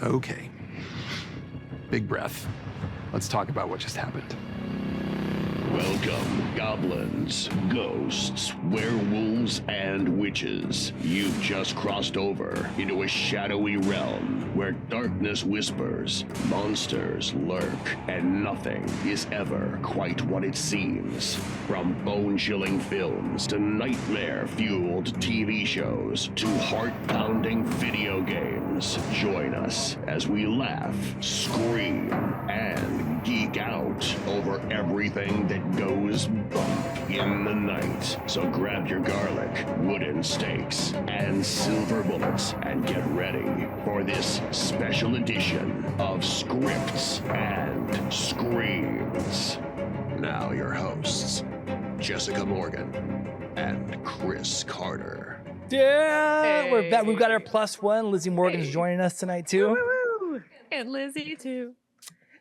Okay. Big breath. Let's talk about what just happened. Welcome, goblins, ghosts, werewolves, and witches. You've just crossed over into a shadowy realm where darkness whispers, monsters lurk, and nothing is ever quite what it seems. From bone-chilling films to nightmare-fueled TV shows to heart-pounding video games, join us as we laugh, scream, and geek out over everything that goes bump in the night. So grab your garlic, wooden stakes, and silver bullets and get ready for this special edition of Scripts and Screams. Now your hosts, Jessica Morgan and Chris Carter. Yeah, we're back. We've got our +1. Lizzie Morgan's joining us tonight too. Woo-woo-woo. And Lizzie too.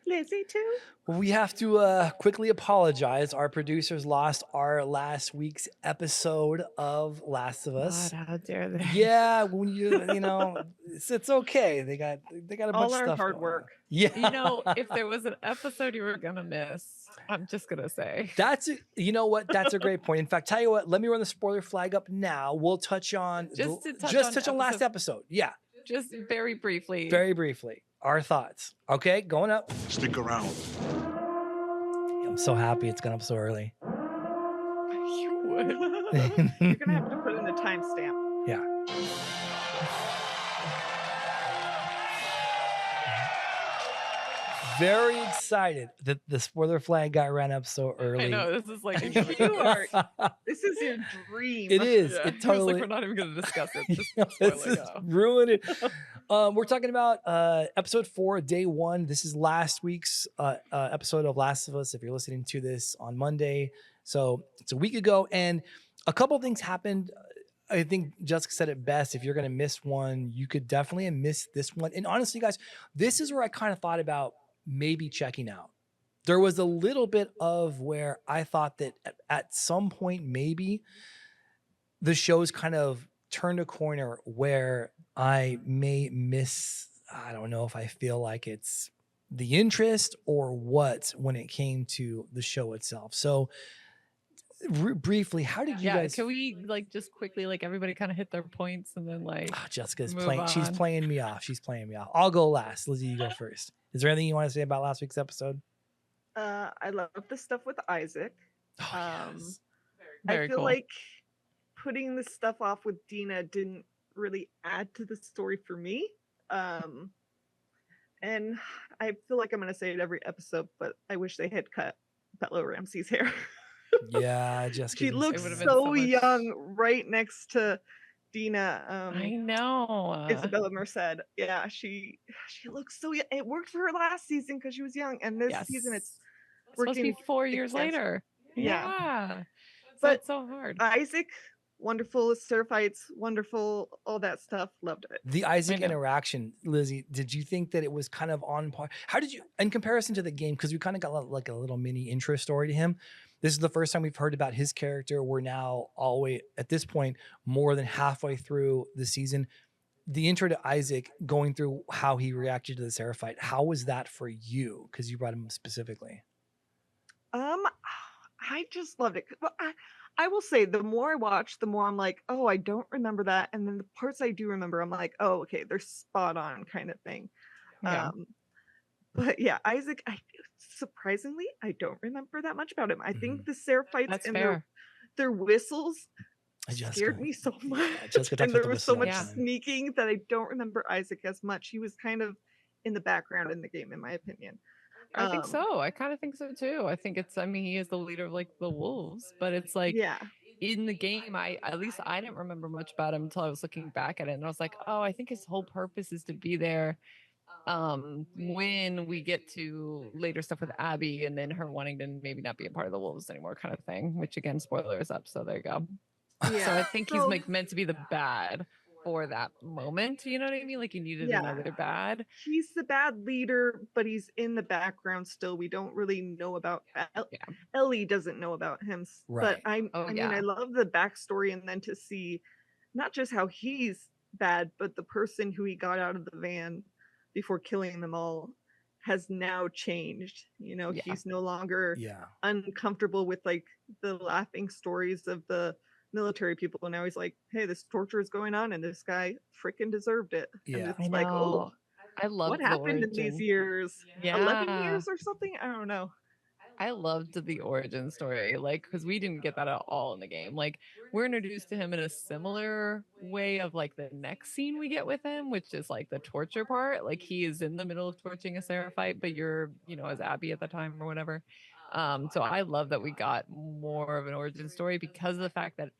Lizzie too. Well, we have to quickly apologize. Our producers lost our last week's episode of Last of Us. God, how dare they? Yeah, when you know, it's okay. They got a bunch All of our stuff. hard going work. on. Yeah, You know, if there was an episode you were gonna miss, I'm just gonna say. you know what? That's a great point. In fact, tell you what, let me run the spoiler flag up now. We'll touch on Just to touch on last episode- episode. Yeah, Just very briefly. very briefly. Our thoughts. Okay, going up. Stick around. I'm so happy it's gone up so early. You would. You're gonna have to put in a timestamp. Yeah. Very excited that the spoiler flag got ran up so early. I know, this is like You are. This is your dream. It is. Yeah. It He was totally. like, we're not even gonna discuss it. Just This spoiler is go. ruining it. We're talking about episode 4, day 1. This is last week's episode of Last of Us. If you're listening to this on Monday, so it's a week ago, and a couple things happened. I think Jessica said it best. If you're going to miss one, you could definitely miss this one. And honestly, guys, this is where I kind of thought about maybe checking out. There was a little bit of where I thought that at some point, maybe the show's kind of turned a corner where I may miss, I don't know if I feel like it's the interest or what when it came to the show itself. So briefly, how did you guys? Can we like just quickly like everybody kind of hit their points and then like Jessica's move playing. She's on? playing me off. She's playing me off. I'll go last. Lizzie, you go first. Is there anything you want to say about last week's episode? I love the stuff with Isaac. Oh, yes. Very I feel cool. like putting the stuff off with Dina didn't really add to the story for me. And I feel like I'm gonna say it every episode, but I wish they had cut Bella Ramsey's hair. Yeah, Jessica. She looks would've been so so much- young right next to Dina. I know. Isabella Merced. Yeah, she looks so young. It worked for her last season because she was young, and this season it's supposed to be working 4 years extensive. later. Yeah. Yeah. But it's so hard. Isaac, wonderful. Stir fights, wonderful. All that stuff, loved it. The Isaac know. interaction, Lizzie, did you think that it was kind of on par? How did you, in comparison to the game, because we kind of got like a little mini intro story to him. This is the first time we've heard about his character. We're now all the way, at this point, more than halfway through the season. The intro to Isaac, going through how he reacted to the Seraphite, how was that for you? Because you brought him specifically. I just loved it. Well, I will say, the more I watch, the more I'm like, oh, I don't remember that. And then the parts I do remember, I'm like, oh, okay, they're spot on kind of thing. Yeah. But yeah, Isaac, surprisingly, I don't remember that much about him. I think the Seraphites That's and fair. their whistles Jessica. scared me so much. Jessica talks And about there the was so whistle much all the time. sneaking that I don't remember Isaac as much. He was kind of in the background in the game, in my opinion. I think so. I kind of think so too. I think I mean, he is the leader of like the wolves, but it's like Yeah. in the game, at least I didn't remember much about him until I was looking back at it. And I was like, oh, I think his whole purpose is to be there when we get to later stuff with Abby and then her wanting to maybe not be a part of the wolves anymore kind of thing, which again, spoilers up. So there you go. Yeah. So I think he's So- like meant to be the bad for that moment. You know what I mean? Like he needed Yeah. another bad. He's the bad leader, but he's in the background still. We don't really know about Ellie doesn't know about him. Right. But I mean, I love the backstory, and then to see not just how he's bad, but the person who he got out of the van before killing them all has now changed. Yeah. He's no longer Yeah. uncomfortable with like the laughing stories of the military people. Now he's like, hey, this torture is going on and this guy freaking deserved it. And Yeah. it's I like, oh, know. I what loved the happened in these origin. years? Yeah. 11 years or something? I don't know. I loved the origin story, like, because we didn't get that at all in the game. Like, we're introduced to him in a similar way of like the next scene we get with him, which is like the torture part. Like, he is in the middle of torching a Seraphite, but you're, as Abby at the time or whatever. So I love that we got more of an origin story because of the fact that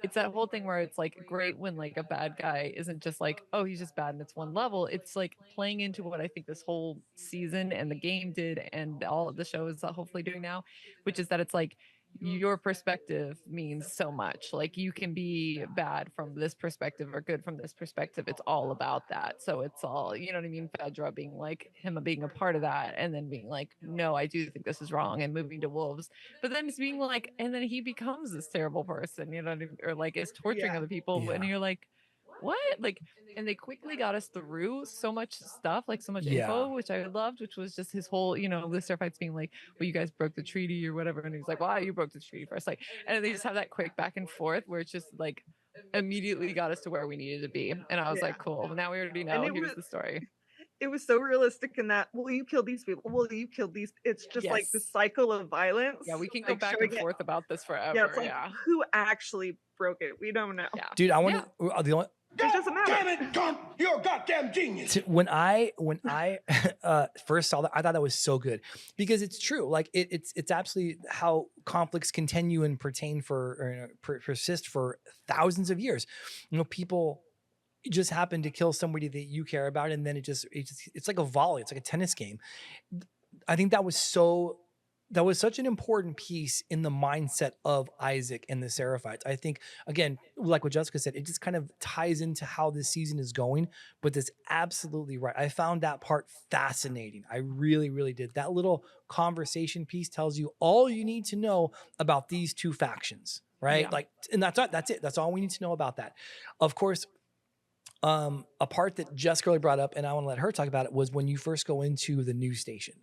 it's that whole thing where it's like great when like a bad guy isn't just like, oh, he's just bad and it's one level. It's like playing into what I think this whole season and the game did and all of the shows are hopefully doing now, which is that it's like your perspective means so much. Like you can be bad from this perspective or good from this perspective. It's all about that. So it's all, you know what I mean? Fedra being like him being a part of that and then being like, no, I do think this is wrong and moving to wolves. But then it's being like, and then he becomes this terrible person, you know what I mean? Or like is torturing Yeah. other people. Yeah. And you're like, what? Like, and they quickly got us through so much stuff, like so much Yeah. info, which I loved, which was just his whole, the Seraphites being like, well, you guys broke the treaty or whatever. And he's like, well, you broke the treaty first. Like, and they just have that quick back and forth where it's just like immediately got us to where we needed to be. And I was like, cool. Now we already know. And Here's the story. it was so realistic in that, well, you killed these people. Well, you killed these. It's just like the Yes. cycle of violence. Yeah, we can go like, back showing and it- forth about this forever. Yeah, it's like Yeah. who actually broke it? We don't know. Yeah. Dude, I want to. The only It doesn't matter. Damn it, Gump! You're a goddamn genius. when I first saw that, I thought that was so good because it's true. Like it's absolutely how conflicts continue and pertain persist for thousands of years. People just happen to kill somebody that you care about, and then it's like a volley. It's like a tennis game. I think that was such an important piece in the mindset of Isaac and the Seraphites. I think, again, like what Jessica said, it just kind of ties into how this season is going, but that's absolutely right. I found that part fascinating. I really, really did. That little conversation piece tells you all you need to know about these two factions, right? Yeah. Like, and that's it. That's all we need to know about that. Of course, a part that Jessica really brought up, and I want to let her talk about it, was when you first go into the news station.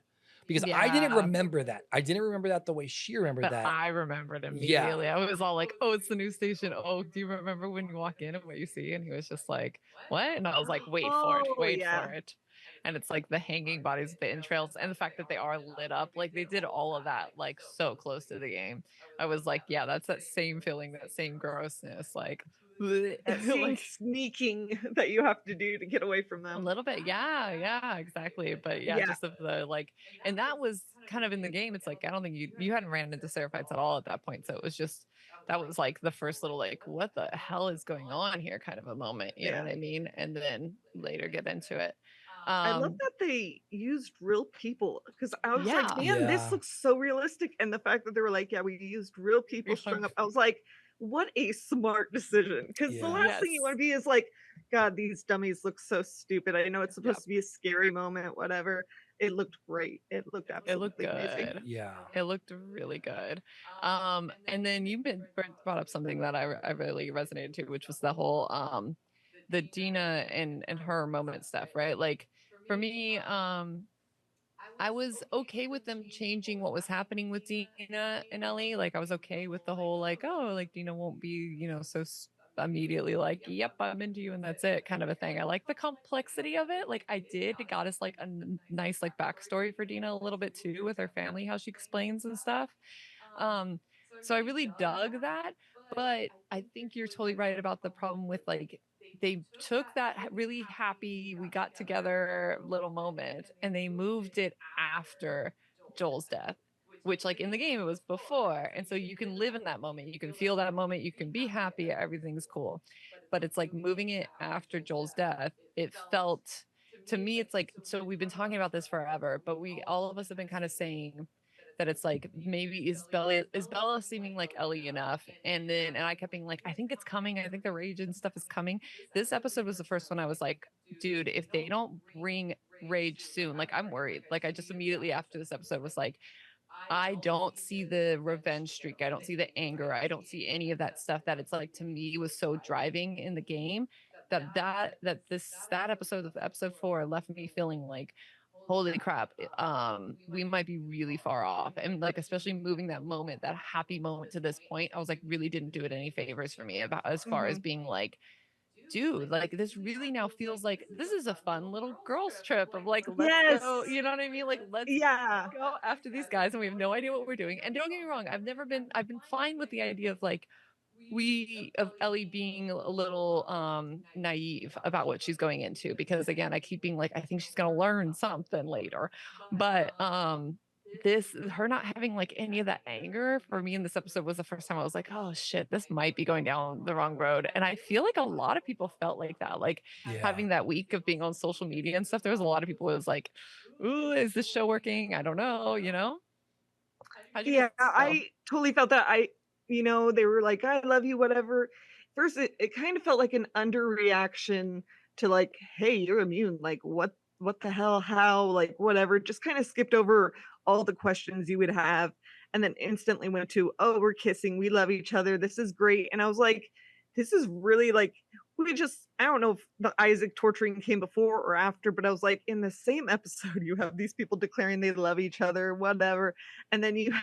Because I didn't Yeah. remember that. I didn't remember that the way she remembered But that. I remembered Yeah. immediately. I was all like, oh, it's the news station. Oh, do you remember when you walk in and what you see? And he was just like, what? And I was like, wait for it. Oh, Wait yeah. for it. And it's like the hanging bodies, the entrails, and the fact that they are lit up. Like they did all of that, like so close to the game. I was like, yeah, that's that same feeling, that same grossness. Like, That same like sneaking that you have to do to get away from a them. little bit. Yeah, exactly. But yeah, Yeah. just of the like, and that was kind of in the game. It's like, I don't think you hadn't ran into Seraphites at all at that point. So it was just, that was like the first little, like, what the hell is going on here kind of a moment. You know Yeah. what I mean? And then later get into it. I love that they used real people because I was like, Yeah. man, Yeah. this looks so realistic. And the fact that they were like, yeah, we used real people Yeah. strung up. I was like, what a smart decision. Because the Yeah. last thing you Yes. want to be is like, God, these dummies look so stupid. I know it's supposed Yep. to be a scary moment, whatever. It looked great. It looked It looked absolutely amazing. good. Yeah. It looked really good. And then you brought up something that I really resonated to, which was the whole the Dina and her moment stuff, right? Like for me, I was okay with them changing what was happening with Dina and Ellie. Like I was okay with the whole like, oh, like Dina won't be, so immediately like, yep, I'm into you and that's it kind of a thing. I like the complexity of it. Like I did. It got us like a nice like backstory for Dina a little bit too with her family, how she explains and stuff. So I really dug that. But I think you're totally right about the problem with like they took that really happy we got together little moment and they moved it after Joel's death, which like in the game it was before. And so you can live in that moment, you can feel that moment, you can be happy, everything's cool. But it's like moving it after Joel's death, it felt to me, it's like, so we've been talking about this forever, but all of us have been kind of saying that it's like maybe is Bella seeming like Ellie enough? And I kept being like, I think it's coming. I think the rage and stuff is coming. This episode was the first one I was like, dude, if they don't bring rage soon, like I'm worried. Like I just immediately after this episode was like, I don't see the revenge streak. I don't see the anger. I don't see any of that stuff that it's like to me was so driving in the game that episode of episode 4 left me feeling like, holy crap, we might be really far off. And like, especially moving that moment, that happy moment to this point, I was like, really didn't do it any favors for me about as far as being like, dude, like this really now feels like this is a fun little girls trip of like, let's Yes. go, you know what I mean? Like, let's Yeah. go after these guys and we have no idea what we're doing. And don't get me wrong, I've been fine with the idea of like, of Ellie being a little naive about what she's going into, because again, I keep being like, I think she's gonna learn something later. But this her not having like any of that anger for me in this episode was the first time I was like, oh shit, this might be going down the wrong road. And I feel like a lot of people felt like that, like having that week of being on social media and stuff. There was a lot of people who was like, ooh, is this show working? I don't know, you know. How'd you Yeah, guys feel? I totally felt that. They were like, I love you, whatever. First, it kind of felt like an underreaction to like, hey, you're immune. Like, what the hell? How? Like, whatever. Just kind of skipped over all the questions you would have, and then instantly went to, oh, we're kissing. We love each other. This is great. And I was like, this is really like, I don't know if the Isaac torturing came before or after, but I was like, in the same episode, you have these people declaring they love each other, whatever. And then you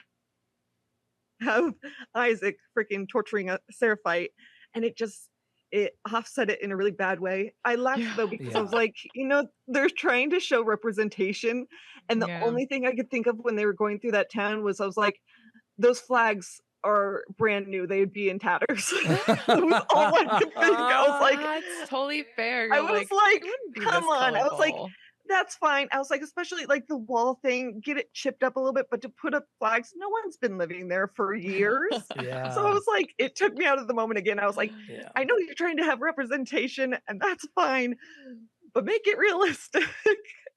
have Isaac freaking torturing a Seraphite, and it offset it in a really bad way. I laughed though because I was like, they're trying to show representation, and the only thing I could think of when they were going through that town was I was like, those flags are brand new. They'd be in tatters. That was all I could think. I was like, that's totally fair. I was like, "It wouldn't be come this on. I was like, colorful." that's fine. I was like, especially like the wall thing, get it chipped up a little bit, but to put up flags, no one's been living there for years. Yeah. So I was like, it took me out of the moment again. I was like, Yeah. I know you're trying to have representation, and that's fine, but make it realistic.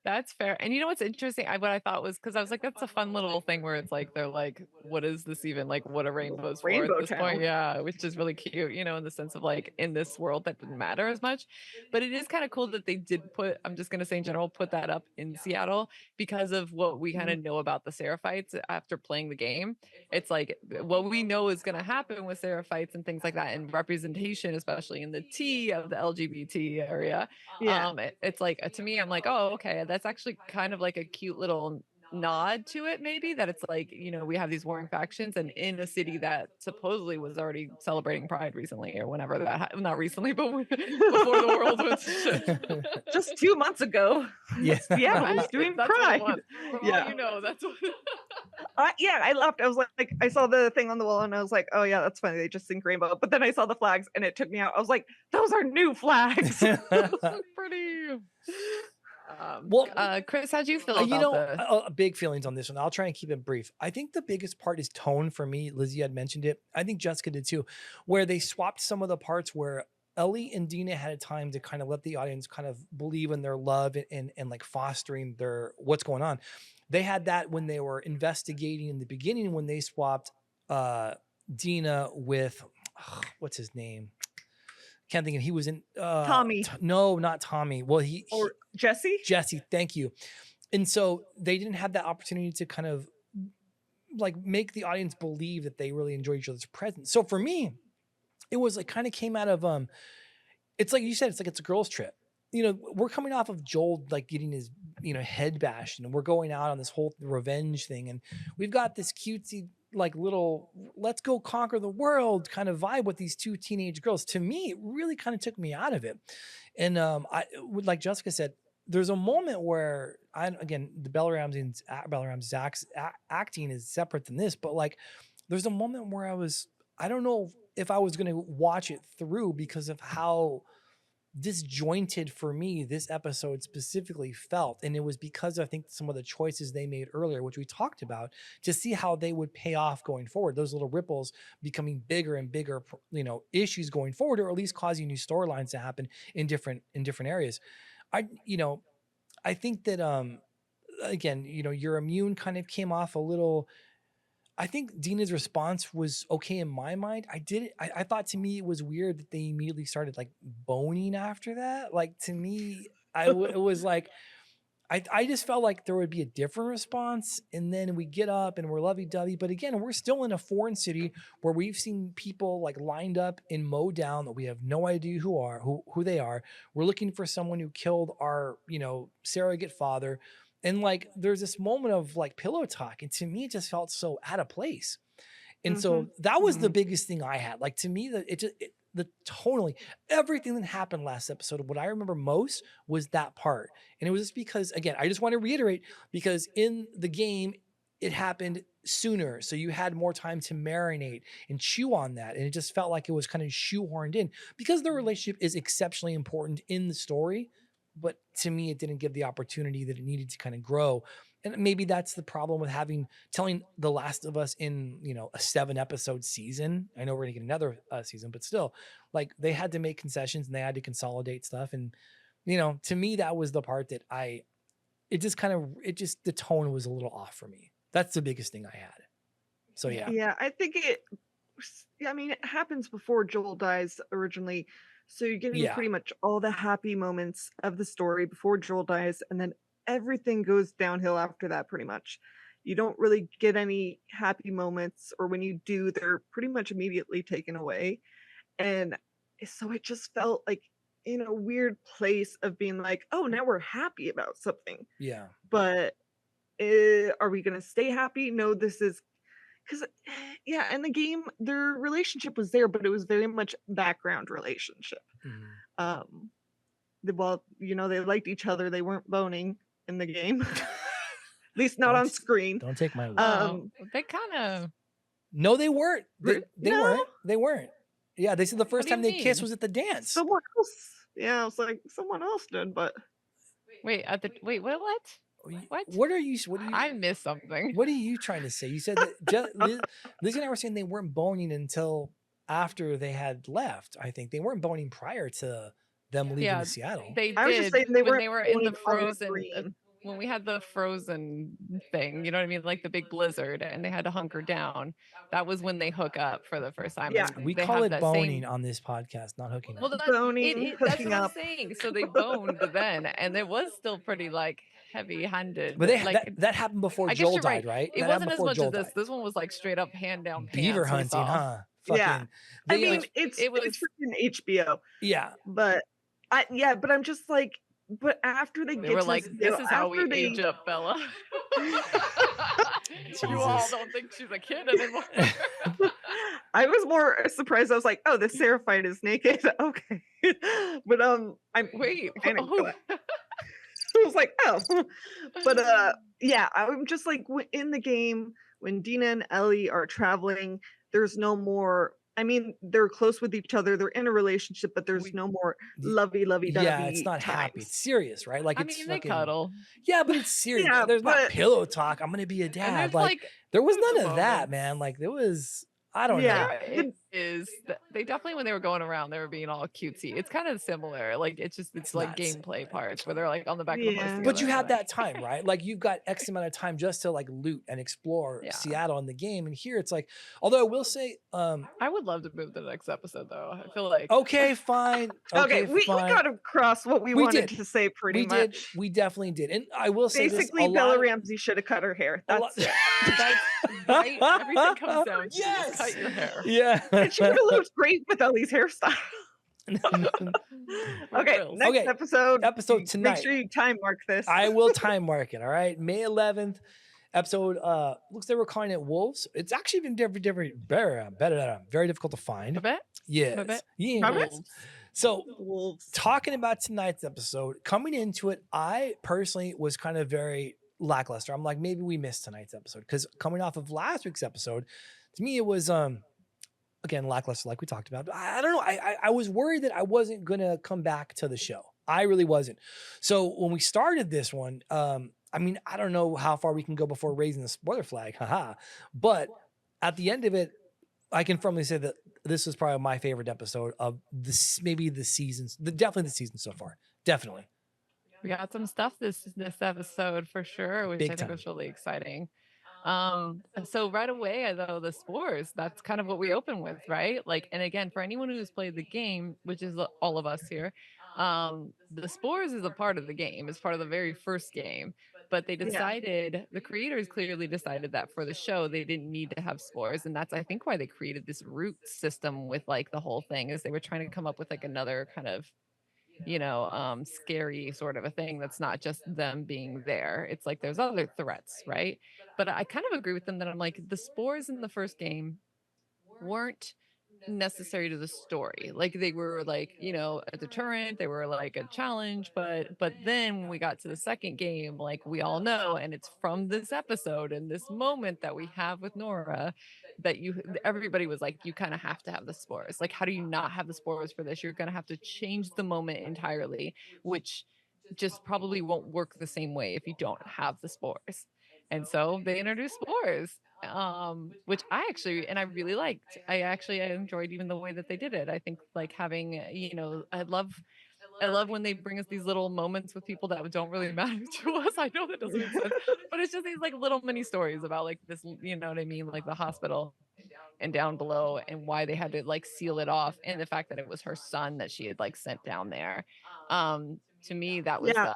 That's fair. And you know what's interesting? What I thought was, because I was like, that's a fun little thing where it's like they're like, what is this even? Like, what are rainbows for Rainbow at this point? Town. Yeah, which is really cute, in the sense of like in this world that didn't matter as much. But it is kind of cool that they did put, I'm just gonna say in general, put that up in Seattle because of what we kind of know about the Seraphites after playing the game. It's like what we know is gonna happen with Seraphites and things like that, and representation, especially in the T of the LGBT area. Yeah. It's like to me, I'm like, oh, okay, that's actually kind of like a cute little nod to it, maybe, that it's like, we have these warring factions, and in a city that supposedly was already celebrating Pride recently or whenever not recently, but before the world was shit. Just 2 months ago. Yeah. Yeah, I was doing That's what it Pride. was. For all that's what I laughed. I was like, I saw the thing on the wall and I was like, oh yeah, that's funny. They just sing rainbow. But then I saw the flags and it took me out. I was like, those are new flags. so pretty. Chris, how'd you feel about big feelings on this one. I'll try and keep it brief. I think the biggest part is tone for me. Lizzie had mentioned it. I think Jessica did too, where they swapped some of the parts where Ellie and Dina had a time to kind of let the audience kind of believe in their love and like fostering their what's going on. They had that when they were investigating in the beginning, when they swapped Dina with what's his name? Can't think of. He was in Tommy. No, not Tommy. Well, or Jesse. Jesse, thank you. And so they didn't have that opportunity to kind of like make the audience believe that they really enjoy each other's presence. So for me, it was like kind of came out of it's like you said, it's like it's a girls' trip. We're coming off of Joel like getting his head bashed, and we're going out on this whole revenge thing, and we've got this cutesy like little let's go conquer the world kind of vibe with these two teenage girls. To me, it really kind of took me out of it. And I like Jessica said, there's a moment where the Bella Ramsey's acting is separate than this, but like there's a moment where I don't know if I was going to watch it through because of how disjointed for me this episode specifically felt. And it was because I think some of the choices they made earlier, which we talked about, to see how they would pay off going forward, those little ripples becoming bigger and bigger, issues going forward, or at least causing new storylines to happen in different areas. I think that again, your immune kind of came off a little. I think Dina's response was okay in my mind. I thought, to me, it was weird that they immediately started like boning after that. Like, to me, it was like, I just felt like there would be a different response, and then we get up and we're lovey-dovey. But again, we're still in a foreign city where we've seen people like lined up and mowed down that we have no idea who they are. We're looking for someone who killed our, surrogate father. And like there's this moment of like pillow talk. And to me, it just felt so out of place. And so that was the biggest thing I had. Like to me, the tonally everything that happened last episode, what I remember most was that part. And it was just because, again, I just want to reiterate, because in the game, it happened sooner. So you had more time to marinate and chew on that. And it just felt like it was kind of shoehorned in because the relationship is exceptionally important in the story. But to me, it didn't give the opportunity that it needed to kind of grow. And maybe that's the problem with telling The Last of Us in, a 7-episode season. I know we're gonna get another season, but still, like they had to make concessions and they had to consolidate stuff. And, to me, that was the part that the tone was a little off for me. That's the biggest thing I had. So yeah. Yeah, I think it happens before Joel dies originally. So you're getting pretty much all the happy moments of the story before Joel dies, and then everything goes downhill after that pretty much. You don't really get any happy moments, or when you do, they're pretty much immediately taken away. And so it just felt like in a weird place of being like, oh, now we're happy about something. Yeah. But are we going to stay happy? No, this is because in the game their relationship was there, but it was very much background relationship. They liked each other, they weren't boning in the game. At least not on screen. Don't take my word. They kind of no, they weren't. They weren't. Yeah, they said the first time they kissed was at the dance. Someone else. Yeah, I was like, someone else did, but wait, what? What are you? I missed something. What are you trying to say? You said that Lizzie and I were saying they weren't boning until after they had left. I think they weren't boning prior to them leaving to Seattle. They did. I was just saying they were in the boning frozen. When we had the frozen thing, you know what I mean, like the big blizzard, and they had to hunker down. That was when they hook up for the first time. Yeah, we call it boning on this podcast, not hooking up. Well, boning, that's hooking what I'm up. saying. So they boned then, and it was still pretty like heavy-handed. But that happened before Joel died, right? It wasn't as much as this. This one was like straight up hand down pants. Beaver hunting, huh? Yeah, it's freaking HBO. Yeah, but I'm just like. But after they get were to like, this is how we age up, Bella. You all don't think she's a kid anymore. I was more surprised. I was like, oh, the Seraphite is naked. Okay. But I'm wait. I was like, oh. But I'm just like, in the game, when Dina and Ellie are traveling, there's no more. I mean, they're close with each other. They're in a relationship, but there's no more lovey-dovey. Yeah, it's not happy. It's serious, right? Like they cuddle. Yeah, but it's serious. Yeah, there's not pillow talk. I'm gonna be a dad. Like there was none of that, man. Like there was. I don't know. It is. They definitely, when they were going around, they were being all cutesy. It's kind of similar. Like it's like gameplay parts where they're like on the back of the horse. But you have that time, right? Like you've got X amount of time just to like loot and explore Seattle in the game. And here it's like, although I will say, I would love to move to the next episode though. I feel like okay, fine. We got across what we wanted to say pretty much. We definitely did. And I will say basically Bella Ramsey should have cut her hair. That's it. Right. Everything comes down to yes. Cut your hair. Yeah. And she would have looked great with Ellie's hairstyle. Okay, next episode tonight. Make sure you time mark this. I will time mark it. All right, May 11th episode. Looks like we're calling it Wolves. It's actually been very difficult to find. I bet. Yes. Yeah. So talking about tonight's episode, coming into it, I personally was kind of very lackluster. I'm like, maybe we missed tonight's episode because coming off of last week's episode, to me it was again lackluster, like we talked about. But I don't know. I was worried that I wasn't gonna come back to the show. I really wasn't. So when we started this one, I mean, I don't know how far we can go before raising the spoiler flag, but at the end of it, I can firmly say that this was probably my favorite episode of this, maybe the seasons, definitely the season so far, definitely. We got some stuff this episode for sure, which I think was really exciting. So right away, though, the spores, that's kind of what we open with, right? Like, and again, for anyone who's played the game, which is all of us here, The spores is a part of the game. It's part of the very first game. But they decided, the creators clearly decided that for the show, they didn't need to have spores. And that's, I think, why they created this root system with like the whole thing, is they were trying to come up with like another kind of, scary sort of a thing that's not just them being there. It's like there's other threats, right? But I kind of agree with them that I'm like, the spores in the first game weren't necessary to the story. Like they were like, a deterrent, they were like a challenge, but then when we got to the second game, like we all know, and it's from this episode and this moment that we have with Nora, that everybody was like, you kind of have to have the spores. Like, how do you not have the spores for this? You're gonna have to change the moment entirely, which just probably won't work the same way if you don't have the spores. And so they introduced spores, which I really liked. I enjoyed even the way that they did it. I think like having, I love when they bring us these little moments with people that don't really matter to us. I know that doesn't make sense, but it's just these like little mini stories about like this, you know what I mean? Like the hospital and down below, and why they had to like seal it off, and the fact that it was her son that she had like sent down there. To me, Yeah.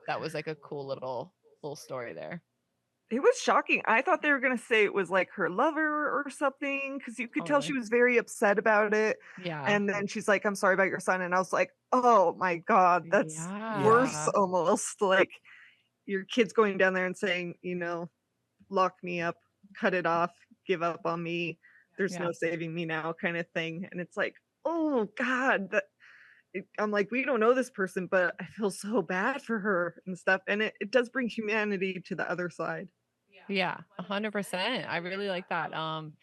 that was like a cool little story there. It was shocking. I thought they were gonna say it was like her lover or something, because you could Oh, tell she really? was very upset about it. Yeah. And then she's like, "I'm sorry about your son," and I was like, "Oh my god, that's worse Yeah. almost." Like your kid's going down there and saying, "Lock me up, cut it off, give up on me. There's Yeah. no saving me now," kind of thing. And it's like, oh god, I'm like, we don't know this person, but I feel so bad for her and stuff. And it does bring humanity to the other side. Yeah, 100%. I really like that. And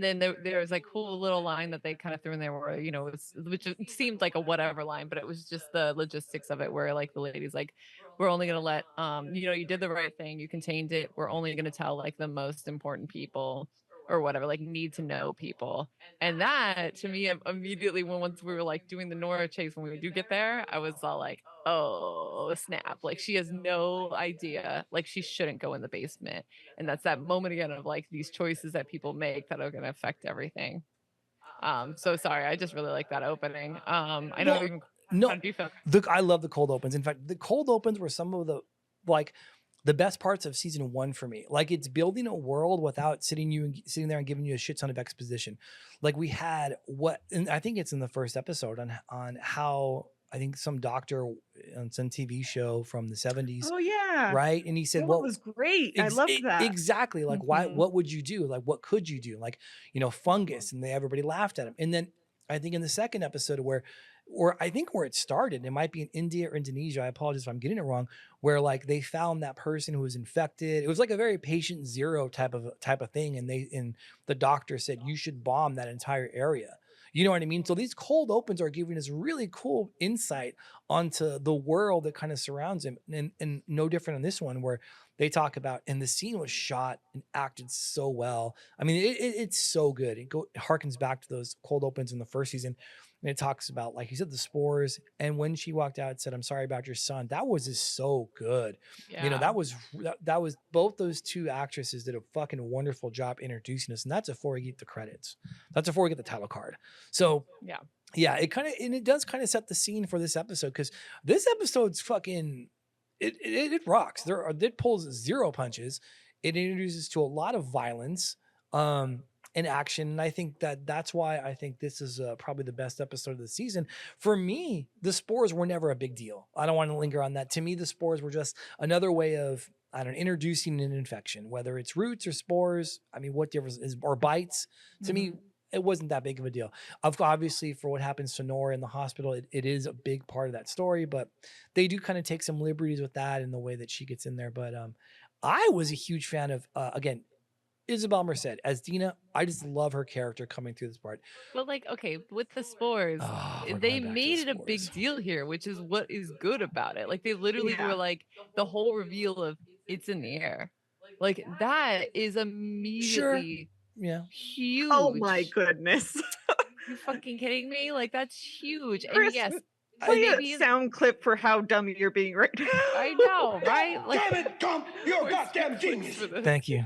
then there was like cool little line that they kind of threw in there where, which it seemed like a whatever line, but it was just the logistics of it, where like the lady's like, we're only gonna let you did the right thing, you contained it. We're only gonna tell like the most important people or whatever, like need to know people. And that to me immediately, once we were like doing the Nora chase, when we do get there, I was all like, oh snap, like she has no idea, like she shouldn't go in the basement. And that's that moment again of like these choices that people make that are going to affect everything. So sorry, I just really like that opening. I don't Well, even no, how do you feel? I love the cold opens. In fact, the cold opens were some of the like the best parts of season 1 for me. Like it's building a world without sitting there and giving you a shit ton of exposition. Like we had and I think it's in the first episode on how I think some doctor on some TV show from the 70s, Oh yeah. right? And he said, That well, was great. I loved that. exactly. Like, Mhm. what would you do? Like, what could you do? Like, fungus, and everybody laughed at him. And then I think in the second episode or I think where it started, it might be in India or Indonesia. I apologize if I'm getting it wrong. Where like they found that person who was infected. It was like a very patient zero type of thing, and the doctor said you should bomb that entire area. You know what I mean? So these cold opens are giving us really cool insight onto the world that kind of surrounds him, and no different in this one where they talk about, and the scene was shot and acted so well. I mean, it's so good. It harkens back to those cold opens in the first season. And it talks about, like you said, the spores. And when she walked out and said, "I'm sorry about your son," that was just so good. Yeah. That was both those two actresses did a fucking wonderful job introducing us. And that's before we get the credits. That's before we get the title card. So yeah, it does kind of set the scene for this episode, because this episode's fucking it rocks. It pulls zero punches. It introduces to a lot of violence. And action. And I think that's why I think this is probably the best episode of the season. For me, the spores were never a big deal. I don't want to linger on that. To me, the spores were just another way of, I don't know, introducing an infection, whether it's roots or spores. I mean, what difference is, or bites? To me, it wasn't that big of a deal. Obviously, for what happens to Nora in the hospital, it is a big part of that story, but they do kind of take some liberties with that in the way that she gets in there. But I was a huge fan of, again, Isabel Merced as Dina. I just love her character coming through this part. But like, okay, with the spores, they made it a big deal here, which is what is good about it. Like they literally were like, the whole reveal of it's in the air. Like that is immediately huge. Oh my goodness. You fucking kidding me? Like that's huge. Chris, and yes, play a sound clip for how dumb you're being right now. I know, right? Like, damn it, Gump, you're a goddamn genius. Thank you.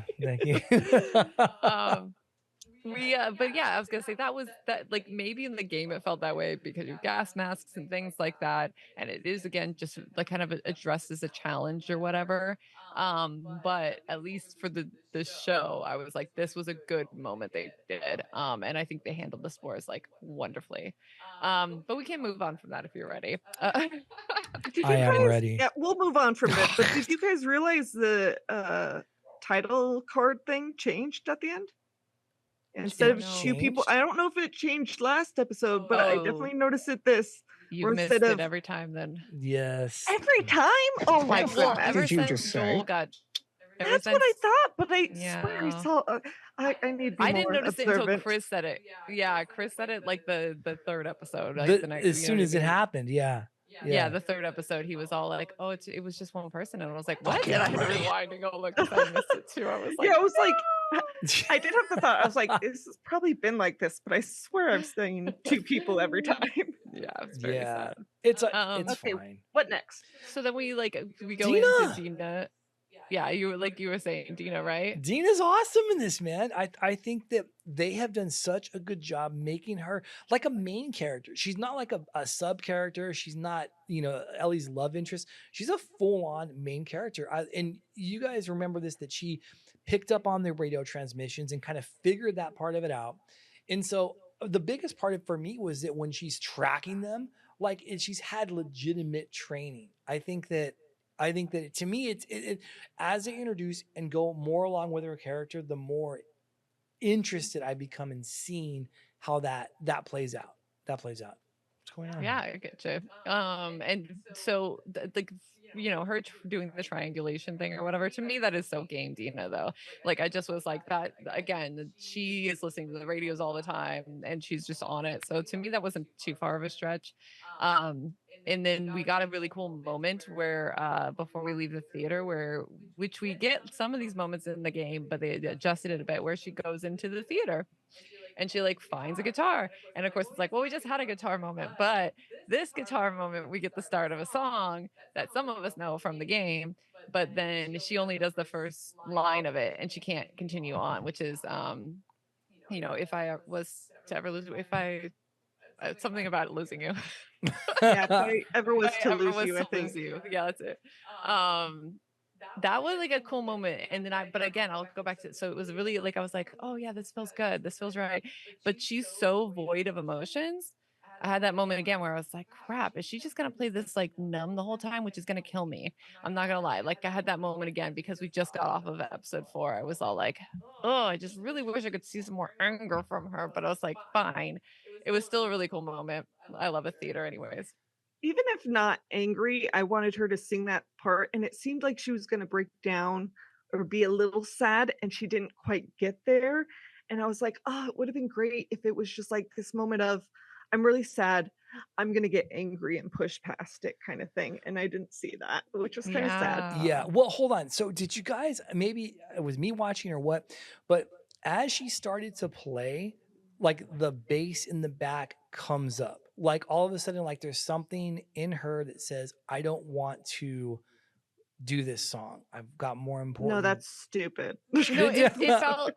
but yeah, I was gonna say that was that, like, maybe in the game it felt that way because you have gas masks and things like that, and it is again just like kind of addressed as a challenge or whatever. But at least for the show, I was like, this was a good moment they did. And I think they handled the spores like wonderfully. But we can move on from that if you're ready. Did I you am guys? ready. Yeah, we'll move on from it. But did you guys realize the title card thing changed at the end? Instead of two people, I Changed? don't know if it changed last episode, but I Oh, definitely noticed it this. you Where missed instead it of every time then. Yes. every time, oh my Well, goodness, ever Did you since just say? Joel got ever that's what I since thought. But I swear I yeah. saw. I need to be I didn't more notice it until observant. Chris said it. Yeah, Chris said it like the third episode, like the next. As You know soon what I as it mean? happened, yeah. Yeah, the third episode, he was all like, "Oh, it was just one person," and I was like, "What?" Okay, And I I'm had to ready. rewind and go look because I missed it too. I was like, Yeah, I was like, "No!" I did have the thought. I was like, this has probably been like this, but I swear I've seen two people every time. Yeah, it was very Yeah. sad. It's Um, Okay, fine. what next? so then we go into Dina! Dina. Yeah, you were saying Dina, right? Dina's awesome in this, man. I think that they have done such a good job making her like a main character. She's not like a sub character. She's not, Ellie's love interest. She's a full-on main character. And you guys remember this, that she picked up on the radio transmissions and kind of figured that part of it out. And so the biggest part for me was that when she's tracking them, she's had legitimate training. I think that to me, as they introduce and go more along with her character, the more interested I become in seeing how that plays out. What's going on? Yeah, I get you. And so her doing the triangulation thing or whatever, to me that is so game Dina though. Like I just was like that again, she is listening to the radios all the time and she's just on it. So to me that wasn't too far of a stretch. And then we got a really cool moment where before we leave the theater which we get some of these moments in the game, but they adjusted it a bit, where she goes into the theater and she like finds a guitar, and of course it's like, well, we just had a guitar moment, but this guitar moment we get the start of a song that some of us know from the game, but then she only does the first line of it and she can't continue on, which is if I was to ever lose, if I something about losing you. Yeah, if I ever was If to I ever lose was you, I to lose think. you. Yeah, that's it. That was like a cool moment. And then but again, I'll go back to it. So it was really like, I was like, oh yeah, this feels good. This feels right. But she's so void of emotions. I had that moment again where I was like, crap, is she just going to play this like numb the whole time, which is going to kill me? I'm not going to lie. Like I had that moment again because we just got off of episode 4. I was all like, oh, I just really wish I could see some more anger from her. But I was like, fine. It was still a really cool moment. I love a theater anyways. Even if not angry, I wanted her to sing that part, and it seemed like she was going to break down or be a little sad, and she didn't quite get there. And I was like, oh, it would have been great if it was just like this moment of, I'm really sad, I'm going to get angry and push past it kind of thing. And I didn't see that, which was kind of sad. Yeah. Well, hold on. So did you guys, maybe it was me watching or what, but as she started to play, like the bass in the back comes up, like all of a sudden, like there's something in her that says, I don't want to do this song. I've got more important. No, that's stupid. No, it felt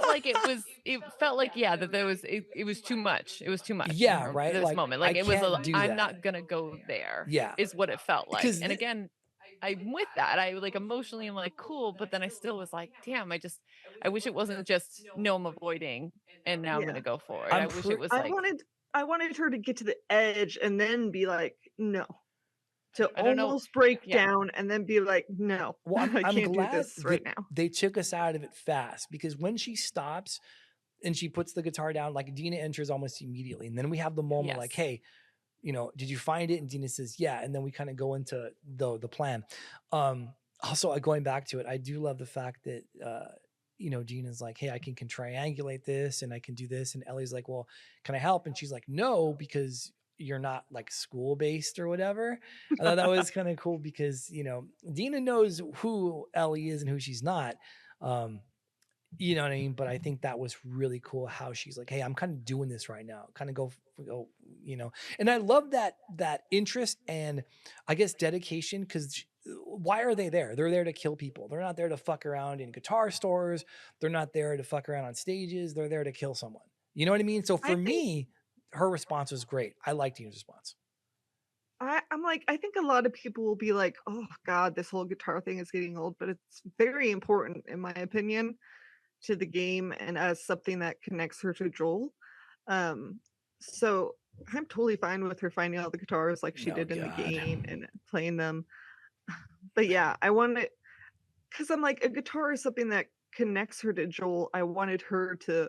like it felt like, yeah, that there was, it was too much. It was too much. Yeah, right. This Like, moment, like I it was, can't do I'm that. not gonna go there. Yeah. Is what it felt like. Because And again, I'm with that. I like emotionally, I'm like, cool, but then I still was like, damn, I wish it wasn't just, no, I'm avoiding and now I'm gonna go for it. I wish it was like, I wanted her to get to the edge and then be like, no. To I don't know. almost break Yeah. down and then be like, no, Well, I I'm can't do glad this right that now. they took us out of it fast, because when she stops and she puts the guitar down, like Dina enters almost immediately. And then we have the moment like, Yes. hey, did you find it? And Dina says, yeah. And then we kind of go into the plan. Also, going back to it, I do love the fact that, Dina's like, hey, I can triangulate this and I can do this. And Ellie's like, well, can I help? And she's like, no, because you're not like school based or whatever. I thought that was kind of cool because, Dina knows who Ellie is and who she's not. You know what I mean? But I think that was really cool how she's like, hey, I'm kind of doing this right now. Kind of go, and I love that interest and I guess dedication, because why are they there? They're there to kill people. They're not there to fuck around in guitar stores. They're not there to fuck around on stages. They're there to kill someone. You know what I mean? So I for think me, her response was great. I liked Dina's response. I'm like, I think a lot of people will be like, oh God, this whole guitar thing is getting old, but it's very important, in my opinion, to the game and as something that connects her to Joel. Um, so I'm totally fine with her finding all the guitars like she Oh did in the God. game and playing them. But yeah, I wanted, because I'm like, a guitar is something that connects her to Joel. I wanted her to,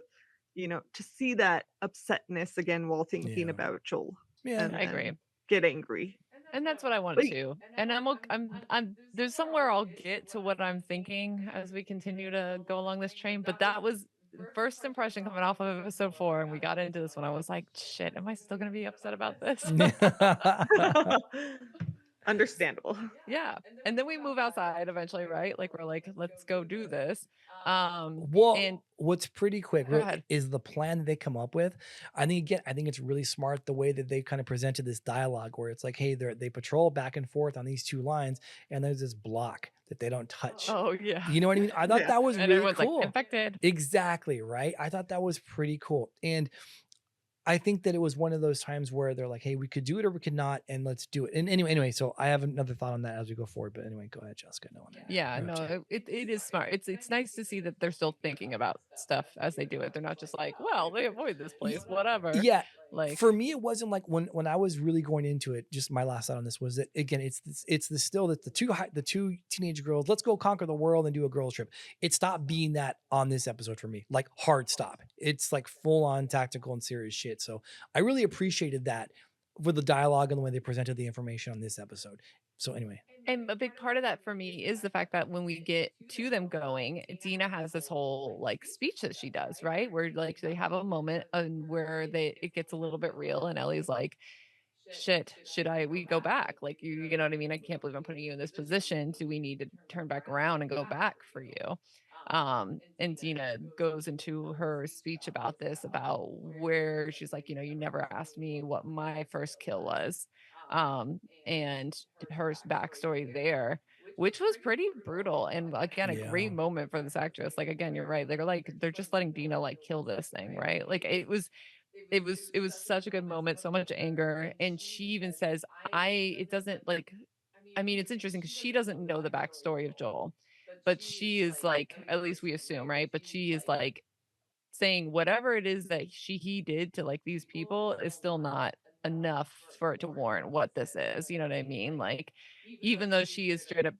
to see that upsetness again while thinking Yeah. about Joel Yeah. and I agree. then get angry. And that's what I want But to. And I'm there's somewhere I'll get to what I'm thinking as we continue to go along this train. But that was first impression coming off of episode 4, and we got into this one. I was like, shit, am I still gonna be upset about this? understandable. Yeah. And then we move outside eventually, right? Like we're like, let's go do this. Well, And what's pretty quick go ahead. is the plan that they come up with. I think it's really smart the way that they kind of presented this dialogue where it's like, hey, they patrol back and forth on these two lines, and there's this block that they don't touch. Oh yeah. You know what I mean? I thought Yeah. that was And really everyone's cool. like infected. Exactly, right? I thought that was pretty cool. And I think that it was one of those times where they're like, hey, we could do it or we could not, and let's do it. And anyway, so I have another thought on that as we go forward. But anyway, go ahead, Jessica. No one. Yeah, no, it is smart. It's nice to see that they're still thinking about stuff as they do it. They're not just like, well, they avoid this place, whatever. Yeah. Like For me, it wasn't like when I was really going into it. Just my last thought on this was that again, it's the still that the two teenage girls, let's go conquer the world and do a girls trip. It stopped being that on this episode for me, like hard stop. It's like full on tactical and serious shit. So I really appreciated that with the dialogue and the way they presented the information on this episode. So anyway, and a big part of that for me is the fact that when we get to them going, Dina has this whole like speech that she does, right? Where like they have a moment where it gets a little bit real, and Ellie's like, shit, we go back? Like you know what I mean? I can't believe I'm putting you in this position. Do we need to turn back around and go back for you? And Dina goes into her speech about this, about where she's like, you never asked me what my first kill was. And her backstory there, which was pretty brutal. And again, a great moment for this actress. Like, again, you're right. They're just letting Dina like kill this thing, right? Like it was such a good moment, so much anger. And she even says, it doesn't like, I mean, it's interesting because she doesn't know the backstory of Joel, but she is like, at least we assume, right? But she is like saying whatever it is that he did to like these people is still not enough for it to warrant what this is. You know what I mean? Like, even though she is straight up,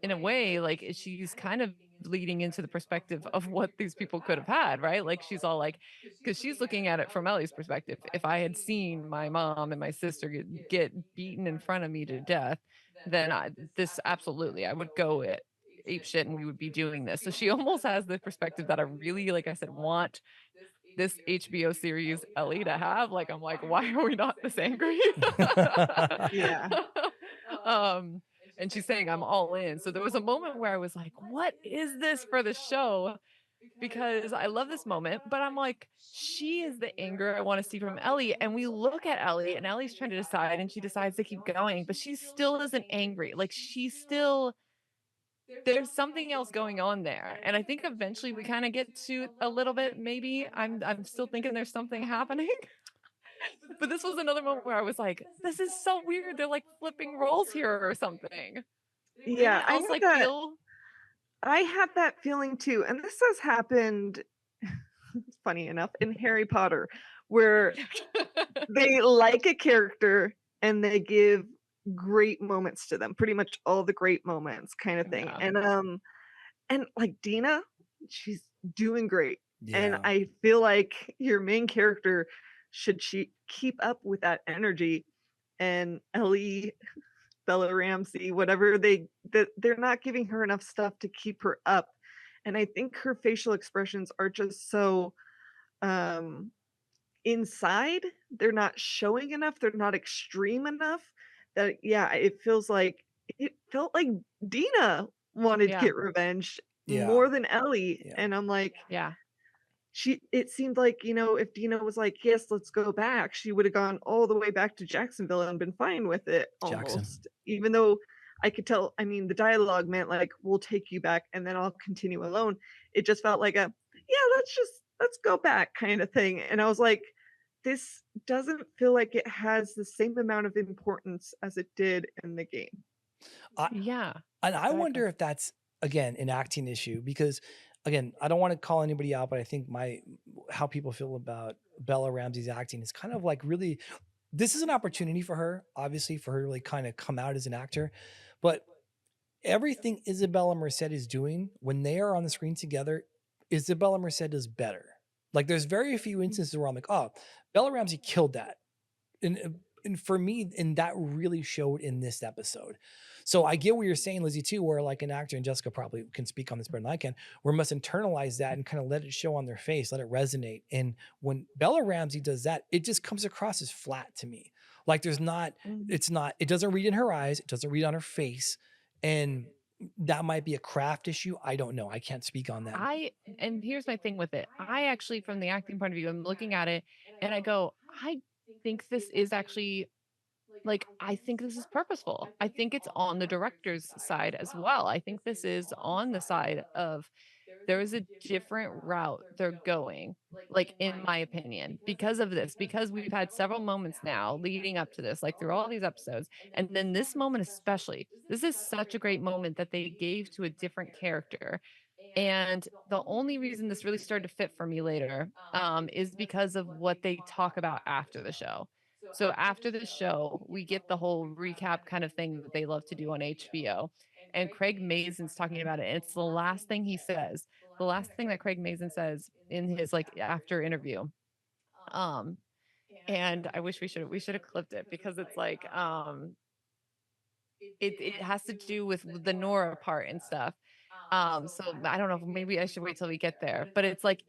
in a way, like she's kind of leading into the perspective of what these people could have had, right? Like she's all like, because she's looking at it from Ellie's perspective. If I had seen my mom and my sister get beaten in front of me to death, then this absolutely, I would go ape shit and we would be doing this. So she almost has the perspective that I really, like I said, want this HBO series Ellie to have. Like, I'm like, why are we not this angry? Yeah. And she's saying I'm all in. So there was a moment where I was like, what is this for the show? Because I love this moment, but I'm like, she is the anger I want to see from Ellie. And we look at Ellie, and Ellie's trying to decide, and she decides to keep going, but she still isn't angry. Like there's something else going on there. And I think eventually we kind of get to a little bit, maybe. I'm still thinking there's something happening. But this was another moment where I was like, this is so weird. They're like flipping roles here or something. Yeah, I I was had like, that. feel I had that feeling too, and this has happened. Funny enough, in Harry Potter, where they like a character and they give great moments to them, pretty much all the great moments, kind of thing. Yeah. And like Dina, she's doing great, and Yeah. I feel like your main character she keep up with that energy, and Ellie, Bella Ramsey, whatever they're not giving her enough stuff to keep her up. And I think her facial expressions are just so inside. They're not showing enough, they're not extreme enough that yeah, it felt like Dina wanted to Yeah. get revenge Yeah. more than Ellie. Yeah. And I'm like, Yeah. it seemed like, if Dina was like, yes, let's go back, she would have gone all the way back to Jacksonville and been fine with it Jackson. almost. Even though I could tell, I mean, the dialogue meant like, we'll take you back and then I'll continue alone. It just felt like a, yeah, let's go back kind of thing. And I was like, this doesn't feel like it has the same amount of importance as it did in the game. Yeah. And I Go ahead, wonder if that's again an acting issue because again, I don't want to call anybody out, but I think how people feel about Bella Ramsey's acting is kind of like really this is an opportunity for her, obviously, for her to really kind of come out as an actor. But everything Isabella Merced is doing when they are on the screen together, Isabella Merced does better. Like there's very few instances where I'm like, oh, Bella Ramsey killed that. And for me, and that really showed in this episode. So I get what you're saying, Lizzie, too, where like an actor, and Jessica probably can speak on this better than I can, where must internalize that and kind of let it show on their face, let it resonate. And when Bella Ramsey does that, it just comes across as flat to me. Like there's not, it doesn't read in her eyes, it doesn't read on her face. And that might be a craft issue. I don't know. I can't speak on that. And here's my thing with it. I actually, from the acting point of view, I'm looking at it and I go, I think this is actually like, I think this is purposeful. I think it's on the director's side as well. I think this is on the side of there is a different route they're going, like, in my opinion, because of this, because we've had several moments now leading up to this, like through all these episodes. And then this moment, especially, this is such a great moment that they gave to a different character. And the only reason this really started to fit for me later is because of what they talk about after the show. So after the show, we get the whole recap kind of thing that they love to do on HBO. And Craig Mazin's talking about it. And it's the last thing he says. The last thing that Craig Mazin says in his like after interview. And I wish we should have clipped it because it's like it has to do with the Nora part and stuff. So I don't know, maybe I should wait till we get there, but it's like,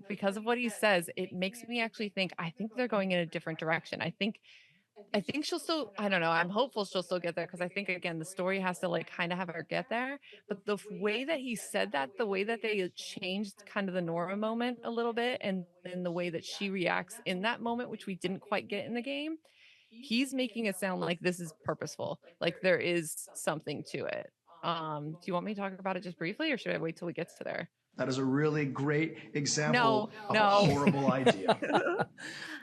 because of what he says, it makes me actually think, I think they're going in a different direction. I think she'll still, I don't know, I'm hopeful she'll still get there because I think, again, the story has to like kind of have her get there. But the way that he said that, the way that they changed kind of the Nora moment a little bit, and then the way that she reacts in that moment, which we didn't quite get in the game, he's making it sound like this is purposeful, like there is something to it. Do you want me to talk about it just briefly, or should I wait till we get to there? That is a really great example of No. a horrible idea.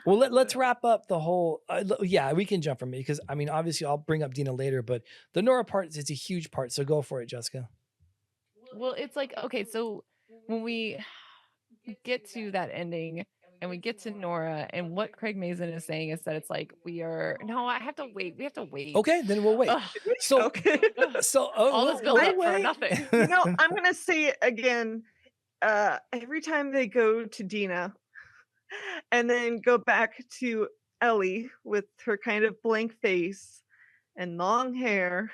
Well, let's wrap up the whole. Yeah, we can jump from it because I mean, obviously, I'll bring up Dina later, but the Nora part is a huge part. So go for it, Jessica. Well, it's like, okay, so when we get to that ending and we get to Nora, and what Craig Mazin is saying is that it's like we have to wait. Okay, then we'll wait. So, Okay. All this build up for wait. nothing. You know, I'm gonna say it again. Every time they go to Dina and then go back to Ellie with her kind of blank face and long hair,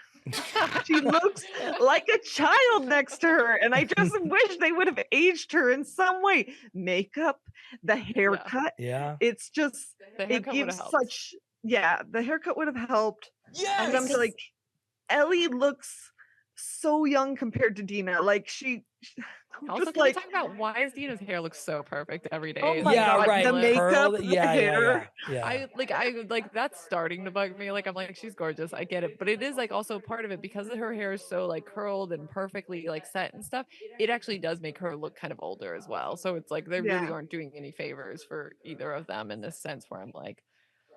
she looks like a child next to her. And I just wish they would have aged her in some way. Makeup, the haircut. Yeah. It's just, The it haircut would've gives helped. such, yeah, the haircut would have helped. Yes. And I'm like, Ellie looks so young compared to Dina. Like Also, just can we like, talk about why is Dina's hair look so perfect every day? oh It's my like, God, right. the makeup, Curled. the Yeah. hair. Yeah. I like that's starting to bug me. Like, I'm like, she's gorgeous, I get it, but it is like also part of it because her hair is so like curled and perfectly like set and stuff. It actually does make her look kind of older as well. So it's like they really Yeah. aren't doing any favors for either of them in this sense. Where I'm like,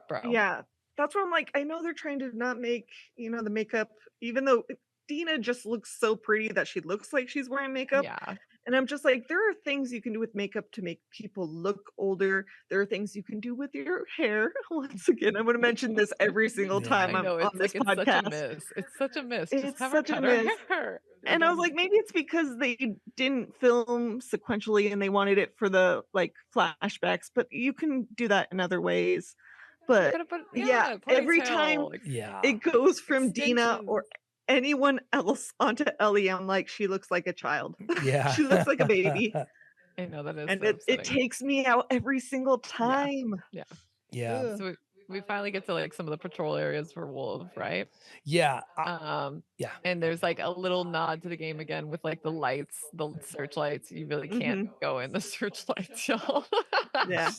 bro, Yeah, that's where I'm like, I know they're trying to not make, the makeup, even though Dina just looks so pretty that she looks like she's wearing makeup. yeah, And I'm just like, there are things you can do with makeup to make people look older. There are things you can do with your hair. Once again, I'm going to mention this every single Yeah. time I I'm know on it's this like it's such a podcast. miss. It's such a miss. Just It's have her such a cut her miss. hair. And I was like, maybe it's because they didn't film sequentially and they wanted it for the like flashbacks, but you can do that in other ways. But yeah, every time ponytail, like, Yeah. it goes from Dina extensions. or anyone else onto Ellie, I'm like, she looks like a child. Yeah. She looks like a baby. I know that is And so it upsetting. takes me out every single time. Yeah. Ugh. So we finally get to like some of the patrol areas for wolves, right? Yeah. Yeah. And there's like a little nod to the game again with like the lights, the searchlights. You really can't go in the searchlights, y'all. Yeah.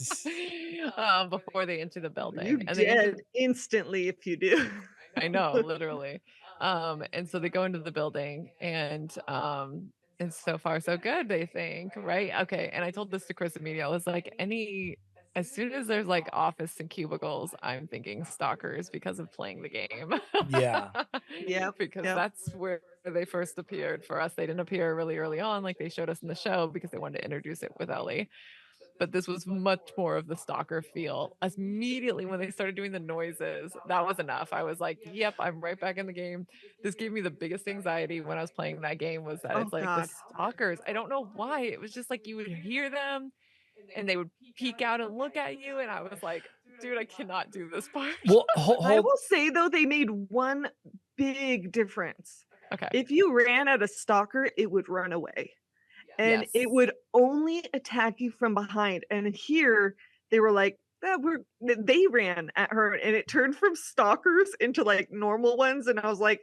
Before they enter the building. You And they enter dead instantly if you do. I know, literally. And so they go into the building, and so far so good, they think, right? Okay. And I told this to Chris immediately. I was like, as soon as there's like office and cubicles, I'm thinking stalkers because of playing the game. Yeah. Yep. Because Yep. that's where they first appeared for us. They didn't appear really early on, like they showed us in the show, because they wanted to introduce it with Ellie. But this was much more of the stalker feel. As immediately when they started doing the noises, that was enough. I was like, yep, I'm right back in the game. This gave me the biggest anxiety when I was playing that game, was that Oh it's like the God. stalkers. I don't know why. It was just like you would hear them and they would peek out and look at you. And I was like, dude, I cannot do this part. Well, I will say though, they made one big difference. Okay. If you ran at a stalker, it would run away. And Yes. it would only attack you from behind. And here they were like, they ran at her, and it turned from stalkers into like normal ones. And I was like,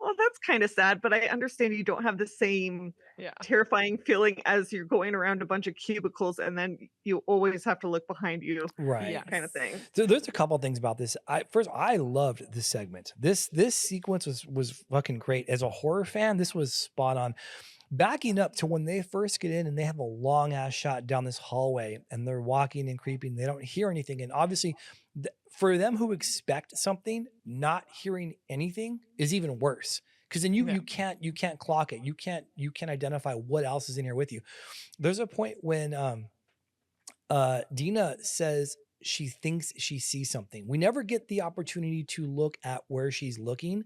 well, that's kind of sad, but I understand you don't have the same Yeah. terrifying feeling as you're going around a bunch of cubicles and then you always have to look behind you, right. Yes. kind of thing. So there's a couple of things about this. I loved this segment. This sequence was fucking great. As a horror fan, this was spot on. Backing up to when they first get in and they have a long ass shot down this hallway and they're walking and creeping, they don't hear anything. And obviously, for them who expect something, not hearing anything is even worse. Because then you can't clock it. You can't identify what else is in here with you. There's a point when Dina says she thinks she sees something. We never get the opportunity to look at where she's looking,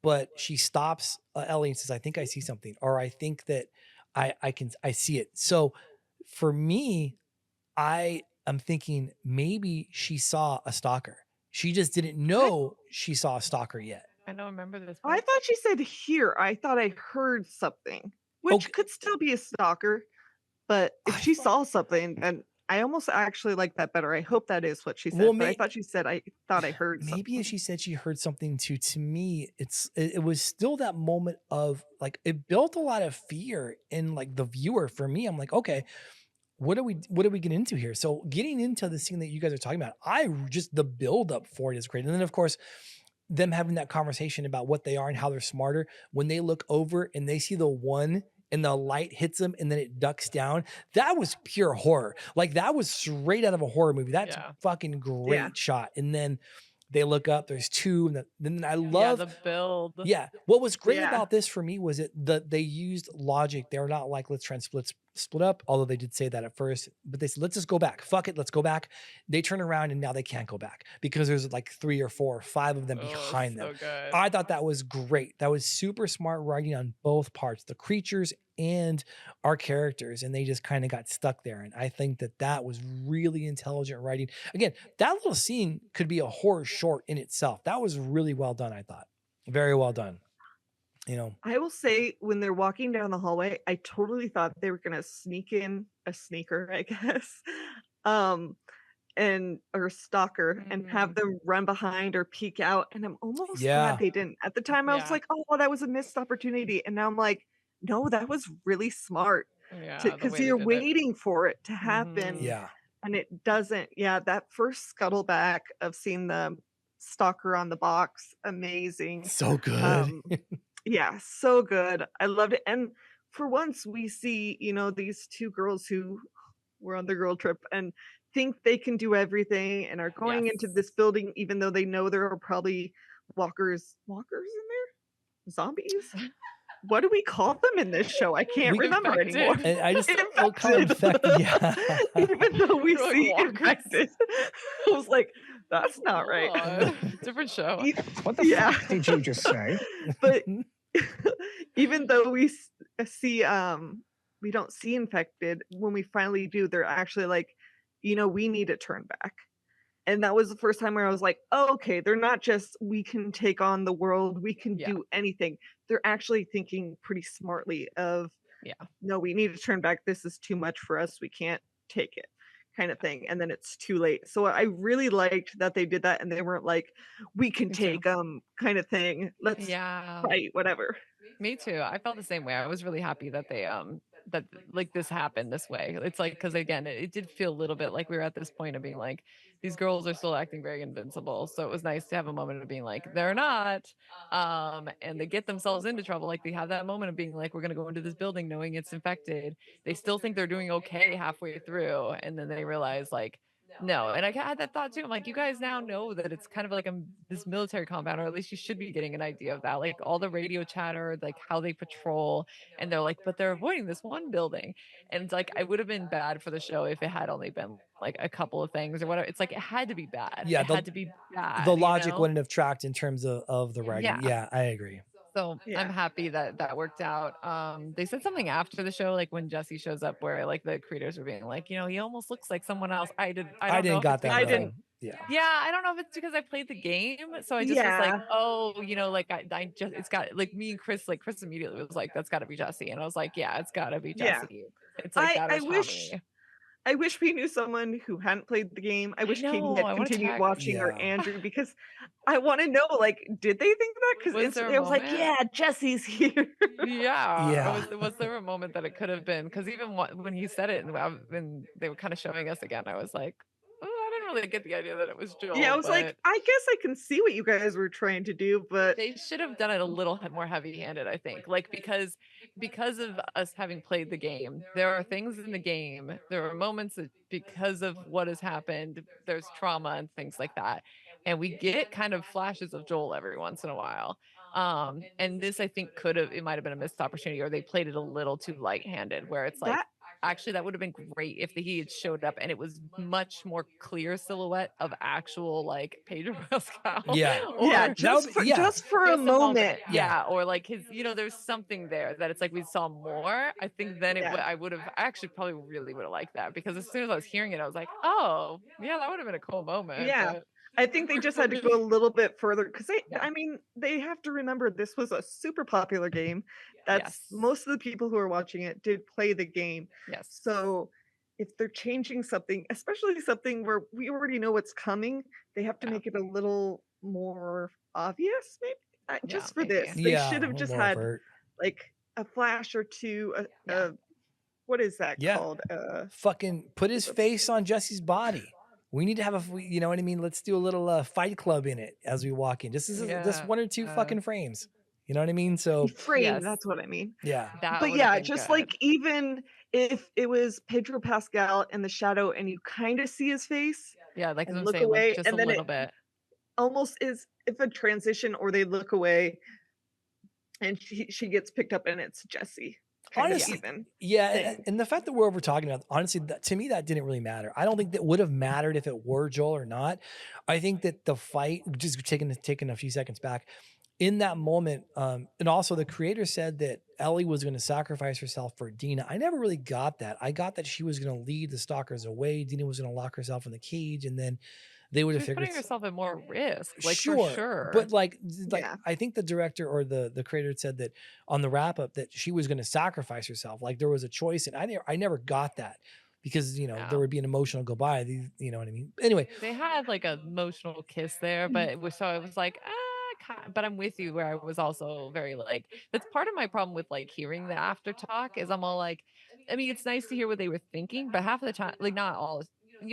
but she stops Ellie and says, I think I see something, or I think that I see it. So for me, I am thinking maybe she saw a stalker. She just didn't know she saw a stalker yet. I don't remember this I part. thought she said here. I thought I heard something, which Okay. could still be a stalker. But if I she thought- saw something, then I almost actually like that better. I hope that is what she said. Well, but I thought she said, I thought I heard something. Maybe if she said she heard something too, to me, it was still that moment of like, it built a lot of fear in like the viewer. For me, I'm like, okay, what are we getting into here? So getting into the scene that you guys are talking about, the build up for it is great. And then of course, them having that conversation about what they are and how they're smarter. When they look over and they see the one and the light hits them and then it ducks down, that was pure horror. Like that was straight out of a horror movie. That's Yeah. fucking great shot. And then they look up, there's two, and then I love the build. Yeah. What was great Yeah. about this for me was they used logic. They were not like, let's try and split up, although they did say that at first, but they said, let's just go back. Fuck it, let's go back. They turn around and now they can't go back because there's like 3 or 4 or 5 of them behind them. So good. I thought that was great. That was super smart writing on both parts, the creatures and our characters, and they just kind of got stuck there. And I think that was really intelligent writing. Again, that little scene could be a horror short in itself. That was really well done, I thought. Very well done. You know, I will say when they're walking down the hallway, I totally thought they were gonna sneak in a sneaker, I guess, or stalker, and have them run behind or peek out. And I'm almost glad they didn't. At the time, I was Yeah. like, oh, that was a missed opportunity. And now I'm like, no, that was really smart. Yeah, the Because way they you're did it. waiting for it to happen. yeah. And it doesn't. Yeah, that first scuttleback of seeing the stalker on the box, amazing. So good. Yeah, so good. I loved it. And for once we see, these 2 girls who were on the girl trip and think they can do everything and are going into Yes. this building even though they know there are probably walkers in there? Zombies? What do we call them in this show? I can't remember Infected. anymore. And I just infected. Yeah. Even though we They're like see walkers. infected. I was like, that's not right. God. Different show. What the fuck did you just say? But even though we see we don't see infected, when we finally do, they're actually like, we need to turn back. And that was the first time where I was like, oh, okay, they're not just, we can take on the world, we can do anything. They're actually thinking pretty smartly of, no, we need to turn back. This is too much for us. We can't take it, kind of thing. And then it's too late. So I really liked that they did that. And they weren't like, we can take them, kind of thing. Let's fight, whatever. Me too. I felt the same way. I was really happy that they that like this happened this way. It's like, because again, it did feel a little bit like we were at this point of being like, these girls are still acting very invincible. So it was nice to have a moment of being like, they're not. And they get themselves into trouble. Like they have that moment of being like, we're going to go into this building knowing it's infected. They still think they're doing okay halfway through. And then they realize like, no. And I had that thought too. I'm like, you guys now know that it's kind of like this military compound, or at least you should be getting an idea of that. Like all the radio chatter, like how they patrol, and they're like, but they're avoiding this one building. And it's like, it would have been bad for the show if it had only been like a couple of things or whatever. It's like, it had to be bad. Yeah, It had to be bad. The you logic know? wouldn't have tracked in terms of the writing. Yeah, I agree. So I'm happy that worked out. They said something after the show, like when Jesse shows up, where like the creators were being like, he almost looks like someone else. I didn't know got that. I didn't. Yeah. Yeah, I don't know if it's because I played the game, so I just was like, oh, like I just, it's got like me and Chris, like Chris immediately was like, that's got to be Jesse, and I was like, yeah, it's got to be Jesse. It's like that is Tommy. I wish we knew someone who hadn't played the game. I wish Katie had continued watching, or Andrew, because I want to know, like, did they think that? Because it was like, yeah, Jesse's here. Yeah. Was there a moment that it could have been? Because even when he said it and they were kind of showing us again, I was like, oh, I didn't really get the idea that it was Joel. Yeah, I was like, I guess I can see what you guys were trying to do, but they should have done it a little more heavy-handed, I think. Like because of us having played the game, there are things in the game, there are moments that because of what has happened, there's trauma and things like that. And we get kind of flashes of Joel every once in a while. And this I think it might have been a missed opportunity, or they played it a little too light-handed, where it's like, actually that would have been great if he had showed up and it was much more clear silhouette of actual like Pedro Pascal. Just for a moment. Yeah, or like his, there's something there that it's like we saw more. I think then I would have actually probably really would have liked that, because as soon as I was hearing it, I was like, oh yeah, that would have been a cool moment. Yeah. But I think they just had to go a little bit further, because they have to remember this was a super popular game. That's most of the people who are watching it did play the game. Yes. So if they're changing something, especially something where we already know what's coming, they have to make it a little more obvious, maybe. Just for this. They should have just had like a flash or two, what is that called? Fucking put his face on Jesse's body. We need to have you know what I mean? Let's do a little Fight Club in it as we walk in. Just one or two fucking frames. You know what I mean? So that's what I mean. Yeah. But yeah, just like, even if it was Pedro Pascal in the shadow and you kind of see his face, like and look away, just and a then little bit. Almost is if a transition, or they look away and she gets picked up and it's Jesse. Honestly, and the fact that we're over talking about, honestly, to me, that didn't really matter. I don't think that would have mattered if it were Joel or not. I think that the fight, just taking a few seconds back, in that moment, and also the creator said that Ellie was going to sacrifice herself for Dina. I never really got that. I got that she was going to lead the stalkers away. Dina was going to lock herself in the cage, and then they would have figured putting herself at more risk, like for sure. But like I think the director or the creator said that on the wrap up that she was going to sacrifice herself. Like there was a choice, and I never got that, because there would be an emotional goodbye. You know what I mean? Anyway, they had like an emotional kiss there, but it was like but I'm with you, where I was also very like, that's part of my problem with like hearing the after talk, is I'm all like, I mean, it's nice to hear what they were thinking, but half of the time, like not all,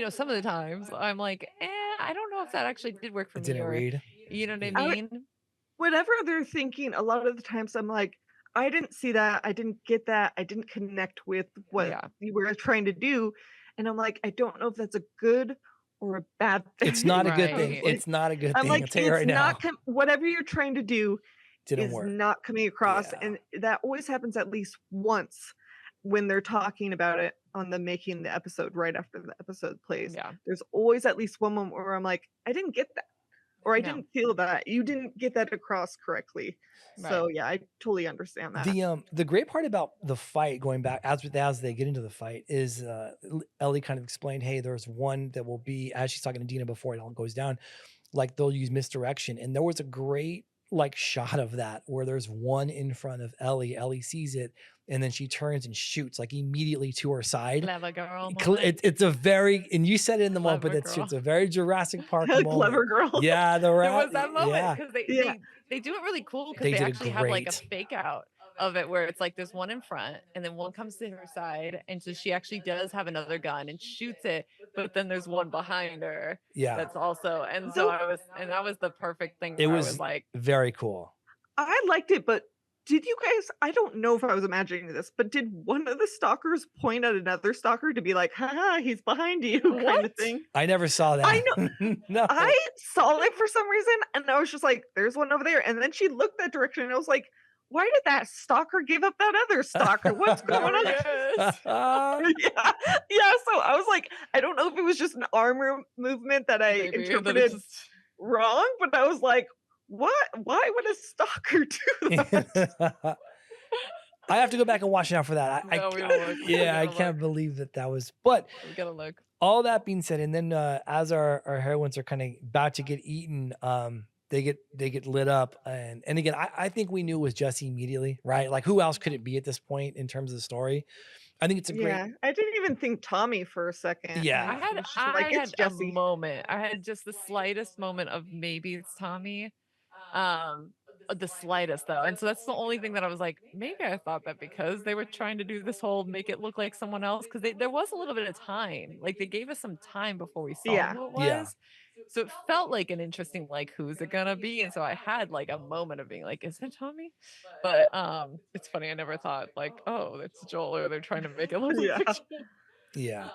some of the times I'm like, I don't know if that actually did work for me. Didn't read. You know what I mean? Whatever they're thinking, a lot of the times I'm like, I didn't see that. I didn't get that. I didn't connect with what you were trying to do. And I'm like, I don't know if that's a good or a bad thing. It's not a good thing. It's not a good thing. Like, I'll tell you right now. Whatever you're trying to do didn't is work. not coming across. And that always happens at least once when they're talking about it on the making the episode right after the episode plays. Yeah. There's always at least one moment where I'm like, I didn't get that. Or I didn't feel that. You didn't get that across correctly. Right. So yeah, I totally understand that. The great part about the fight, going back as they get into the fight, is Ellie kind of explained, hey, there's one that will be, as she's talking to Dina before it all goes down, like they'll use misdirection. And there was a great like shot of that where there's one in front of Ellie. Ellie sees it, and then she turns and shoots like immediately to her side. Clever girl. It's a very, and you said it in the moment, but it's a very Jurassic Park moment. Clever girl. Yeah, there was that moment because they do it really cool, because they actually have like a fake out of it where it's like there's one in front and then one comes to her side, and so she actually does have another gun and shoots it, but then there's one behind her Yeah. that's also, and so So- that was the perfect thing It where was I was like, very cool. I liked it, but did you guys, I don't know if I was imagining this, but did one of the stalkers point at another stalker to be like, haha, he's behind you kind of What? thing? I never saw that. I know. No. I saw it for some reason, and I was just like, there's one over there. And then she looked that direction, and I was like, why did that stalker give up that other stalker? What's going on? Yes. yeah. Yeah. So I was like, I don't know if it was just an arm movement that I Maybe, that interpreted it's just- wrong, but I was like, what? Why would a stalker do that? I have to go back and watch it out for that. No, we gotta look. We Yeah, I gotta can't look. believe that was. But We gotta look. all that being said, and then as our heroines are kind of about to get eaten, they get lit up, and again, I think we knew it was Jesse immediately, right? Like, who else could it be at this point in terms of the story? I think it's a great. Yeah, I didn't even think Tommy for a second. Yeah. I had was just like, it's a Jesse. moment. I had just the slightest moment of maybe it's Tommy. The slightest though. And so that's the only thing that I was like, maybe I thought that because they were trying to do this whole make it look like someone else, because there was a little bit of time. Like they gave us some time before we saw Yeah. who it was. Yeah. So it felt like an interesting, like, who's it gonna be? And so I had like a moment of being like, is it Tommy? But it's funny, I never thought like, oh, it's Joel, or they're trying to make it look Yeah. like Joel. Yeah.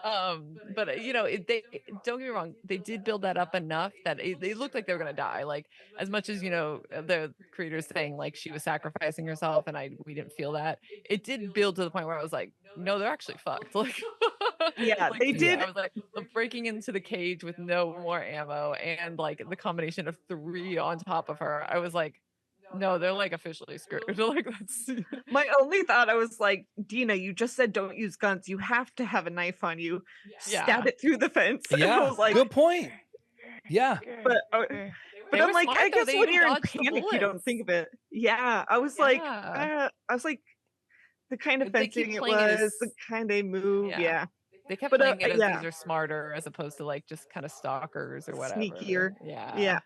But you know, they don't get me wrong, they did build that up enough that they looked like they were gonna die. Like, as much as, you know, the creators saying like she was sacrificing herself, and we didn't feel that, it did build to the point where I was like, no, they're actually fucked. Like, Yeah, like, they did. I was like, the breaking into the cage with no more ammo and like the combination of 3 on top of her, I was like, no, they're like officially screwed. Like, that's My only thought, I was like, Dina, you just said don't use guns. You have to have a knife on you. Stab Yeah. it through the fence. And I Yeah. was like, Good point. Yeah. but They I'm were like, smart, I though. guess They when even you're in dodged the panic, you don't bullets. think of it. Yeah, I was like, Yeah. the kind of They keep fencing it playing it was, as- the kind they move. Yeah. Yeah, They kept But, playing it as yeah. these are smarter as opposed to like just kind of stalkers or whatever. Sneakier. Yeah. Yeah.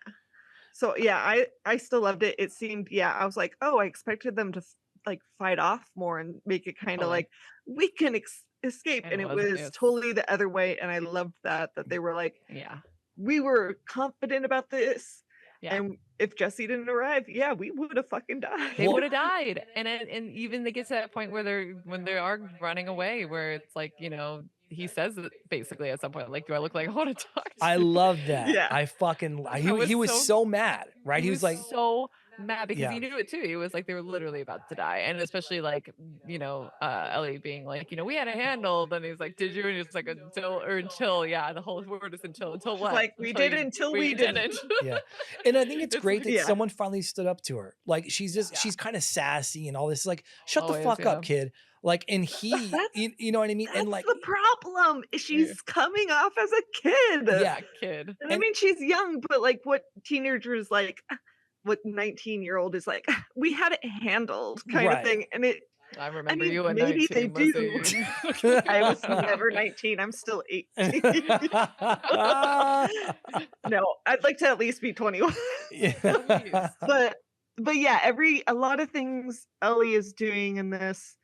So yeah, I still loved it. It seemed, yeah, I was like, oh, I expected them to like fight off more and make it kind of Totally. like we can escape, And and it it wasn't. was It was- totally the other way. And I loved that they were like, Yeah. we were confident about this, Yeah. and if Jesse didn't arrive, yeah, we would have fucking died. They Well- would have died. And even they get to that point where when they are running away, where it's like, you know, he says it basically at some point, like, do I look like I want to talk to I you? love that. Yeah. I fucking he was was so- so mad, right? He was like, so mad because Yeah. he knew it too. He was like, they were literally about to die. And especially like, you know, Ellie being like, you know, we had a handle. Then he's like, did you? And it's like, until, yeah, the whole word is until She's what? like, we did until we didn't. yeah. And I think it's It's- great that yeah. someone finally stood up to her. Like, she's Yeah. she's kind of sassy and all this. Like, shut the Always, fuck up, yeah. kid. Like, and he, That's- you know what I mean? That's And like, the problem. She's coming off as a kid. yeah, Kid. And I And- mean, she's young, but like what teenagers like, what 19-year-old is like, we had it handled kind Right. of thing. And it, I remember mean, you at maybe 19, they do. Lizzie. I was never 19. I'm still 18. No, I'd like to at least be 21. yeah. But yeah, a lot of things Ellie is doing in this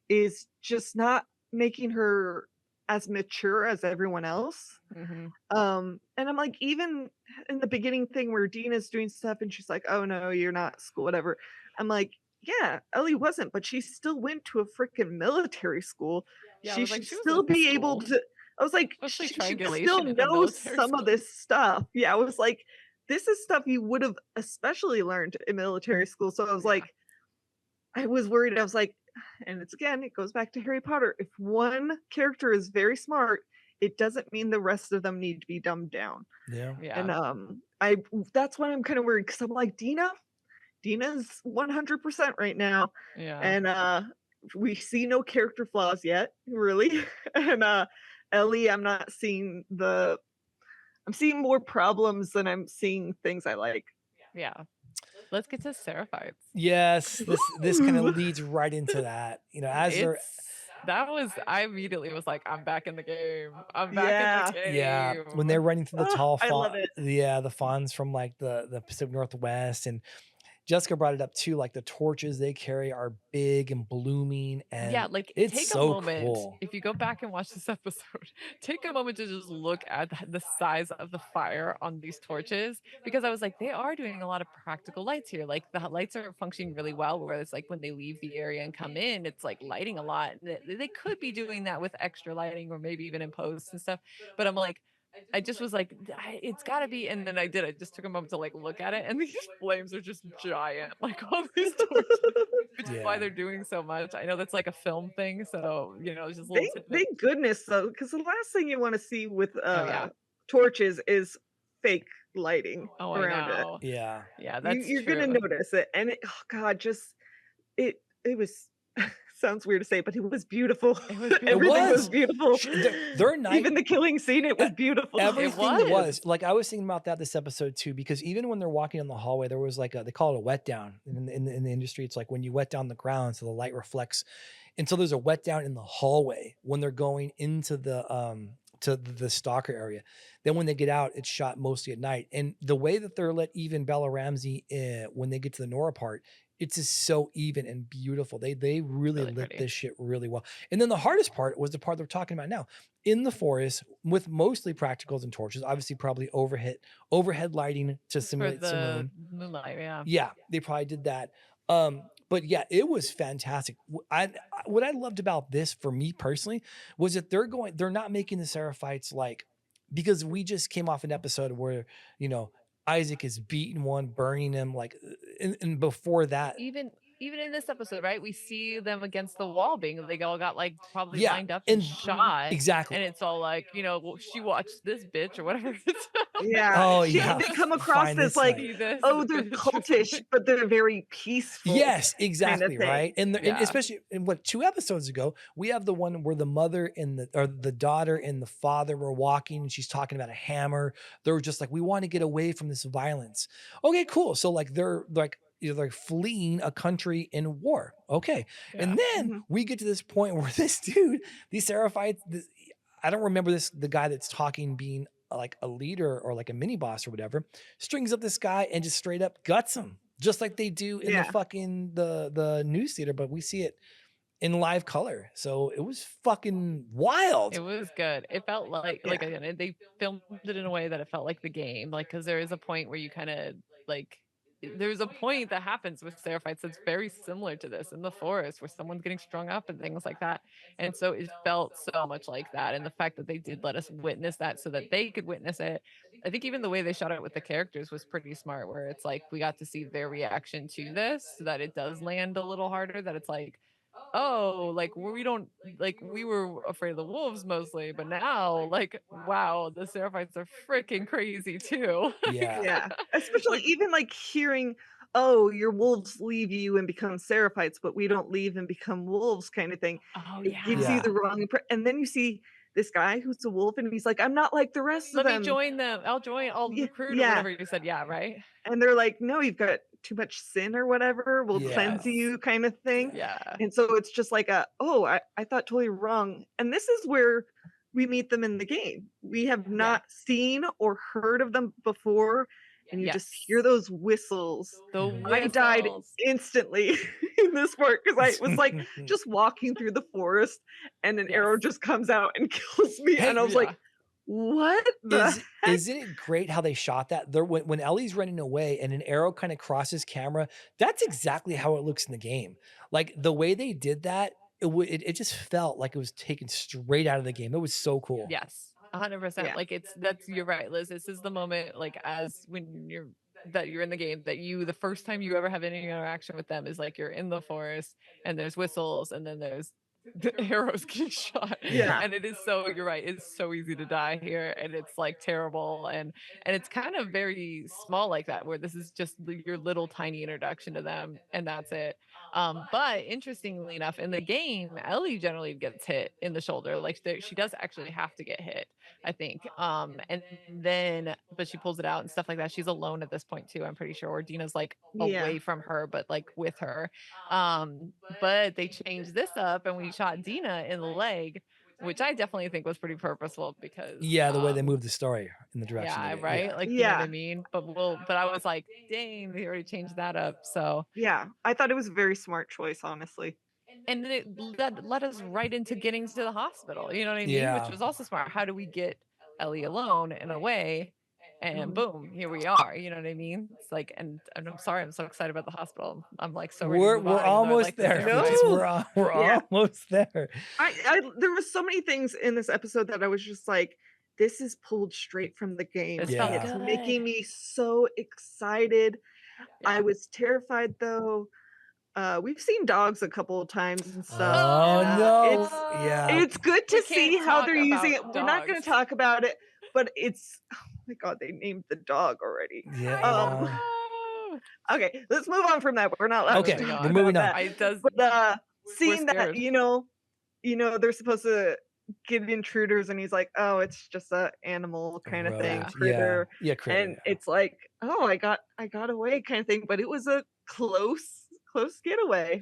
is just not making her as mature as everyone else. Mhm. And I'm like, even in the beginning thing where Dina's doing stuff and she's like, oh no, you're not school, whatever. I'm like, yeah, Ellie wasn't, but she still went to a freaking military school. Yeah, I She was like, should she was still in be able school. to. I was like, Especially she should triangulation still in a know military some of school. this stuff. Yeah, I was like, this is stuff you would have especially learned in military school. So I was Yeah. like, I was worried. I was like, and it goes back to Harry Potter. If one character is very smart, it doesn't mean the rest of them need to be dumbed down. Yeah. Yeah. And that's why I'm kind of worried, because I'm like, Dina's 100% right now. Yeah. And we see no character flaws yet, really. And Ellie, I'm seeing more problems than I'm seeing things I like. Yeah. Let's get to Seraphites. Yes. This kind Ooh. of leads right into that. You know, as they're I immediately was like, I'm back in the game. I'm back Yeah. in the game. yeah, when they're running through the Oh, tall I love fawn, it. yeah, the fawns from like the Pacific Northwest, and Jessica brought it up too. Like the torches they carry are big and blooming, Yeah, and like it's take a so moment. cool. If you go back and watch this episode, take a moment to just look at the size of the fire on these torches, because I was like, they are doing a lot of practical lights here. Like the lights are functioning really well, where it's like when they leave the area and come in, it's like lighting a lot. They could be doing that with extra lighting or maybe even in post and stuff. But I'm like, I just was like, it's got to be. And then I did. I just took a moment to like look at it, and these flames are just giant, like all these torches, which is why Yeah. they're doing so much. I know that's like a film thing, so it's just a little tidbit. Thank goodness though, because the last thing you want to see with Oh yeah. torches is fake lighting Oh, I around it. know. Yeah. Yeah, that's You're gonna true. notice it, and oh god, just it was sounds weird to say, but it was beautiful. It was Everything was beautiful. beautiful. Their night, Even the killing scene, it was beautiful. everything was. like I was thinking about that this episode too, because even when they're walking in the hallway, there was like they call it a wet down in the industry. It's like when you wet down the ground so the light reflects, and so there's a wet down in the hallway when they're going into the stalker area. Then when they get out, it's shot mostly at night, and the way that they're let even Bella Ramsey when they get to the Nora part, it's just so even and beautiful. They really Really lit pretty. this shit really well. And then the hardest part was the part they're talking about now, in the forest with mostly practicals and torches, obviously probably overhead lighting to For simulate the the moon. moonlight, yeah. Yeah, they probably did that. But yeah, it was fantastic. What I loved about this for me personally was that they're not making the Seraphites like, because we just came off an episode where, Isaac is beating one, burning him, like, and before that, Even in this episode, right? We see them against the wall being they all got like probably yeah, lined up and shot. exactly. And it's all like, well, she watched this bitch or whatever. Yeah, Oh they yeah, come across find as this like, night. See this oh, they're bitch or cultish, something. but they're very peaceful. Yes, kind of exactly, thing. right. And Yeah. especially in what 2 episodes ago, we have the one where the mother and the daughter and the father were walking, and she's talking about a hammer. They're just like, we want to get away from this violence. Okay, cool. So like they're like fleeing a country in war. Okay. Yeah. And then Mhm. we get to this point where this dude, these Seraphites, I don't remember the guy that's talking being like a leader or like a mini boss or whatever, strings up this guy and just straight up guts him, just like they do in the Yeah. fucking the news theater, but we see it in live color. So it was fucking wild. It was good. It felt like Yeah. again, they filmed it in a way that it felt like the game, like because there is a point where you kind of like there's a point that happens with Seraphites that's very similar to this in the forest where someone's getting strung up and things like that. And so it felt so much like that. And the fact that they did let us witness that so that they could witness it. I think even the way they shot it with the characters was pretty smart, where it's like we got to see their reaction to this so that it does land a little harder, that it's like, oh, like we don't like we were afraid of the wolves mostly, but now like wow, the Seraphites are freaking crazy too. Yeah. Yeah. Especially even like hearing, oh, your wolves leave you and become Seraphites, but we don't leave and become wolves kind of thing. Oh It gives you Yeah. the wrong and then you see this guy who's a wolf and he's like, I'm not like the rest of Let me them. join them. I'll join. I'll recruit or Yeah. whatever you said. Yeah, right. And they're like, no, you've got too much sin or whatever. We'll cleanse Yes. you kind of thing. Yeah. And so it's just like I thought totally wrong. And this is where we meet them in the game. We have not seen or heard of them before. And you just hear those whistles. The I died whistles. instantly in this part because I was like just walking through the forest and an arrow Yes. just comes out and kills me. Hey, and I was like, what the Isn't it great how they shot that? There, when Ellie's running away and an arrow kind of crosses camera, that's exactly how it looks in the game. Like the way they did that, it just felt like it was taken straight out of the game. It was so cool. Yes. 100%. Yeah. Like you're right, Liz. This is the moment, like as when you're in the game, that the first time you ever have any interaction with them is like you're in the forest and there's whistles and then there's the arrows getting shot. Yeah. And you're right, it's so easy to die here and it's like terrible and it's kind of very small like that, where this is just your little tiny introduction to them and that's it. But interestingly enough, in the game, Ellie generally gets hit in the shoulder. Like she does actually have to get hit, I think. And then, but she pulls it out and stuff like that. She's alone at this point too, I'm pretty sure. Or Dina's like away from her, but like with her. But they changed this up and we shot Dina in the leg, which I definitely think was pretty purposeful because Yeah, the way they moved the story in the direction. yeah, they did. right. Yeah. Like, you know what I mean? But I was like, dang, they already changed that up. So Yeah, I thought it was a very smart choice, honestly. and then it led us right into getting to the hospital. You know what I mean? Which Yeah. was also smart. How do we get Ellie alone in a way? And Mhm. boom, here we are. You know what I mean? It's like, and I'm sorry, I'm so excited about the hospital. I'm like so ready to We're move on, even though I almost like this there. franchise. No. We're Yeah. almost there. There was so many things in this episode that I was just like, this is pulled straight from the game. It's Yeah. felt It's good. making me so excited. I was terrified though. We've seen dogs a couple of times and stuff. Oh and, no. Yeah. It's good to We see can't how talk they're using it. about We're not going to dogs. talk about it, but it's oh my god, they named the dog already. Yeah. Okay, let's move on from that. We're not allowed Okay, to talk we're moving about on. that. It does. But seeing that, scared. you know, they're supposed to get intruders, and he's like, oh, it's just a animal kind of thing, Rodent. critter. Yeah, critter. And it's like, oh, I got away kind of thing. But it was a close getaway.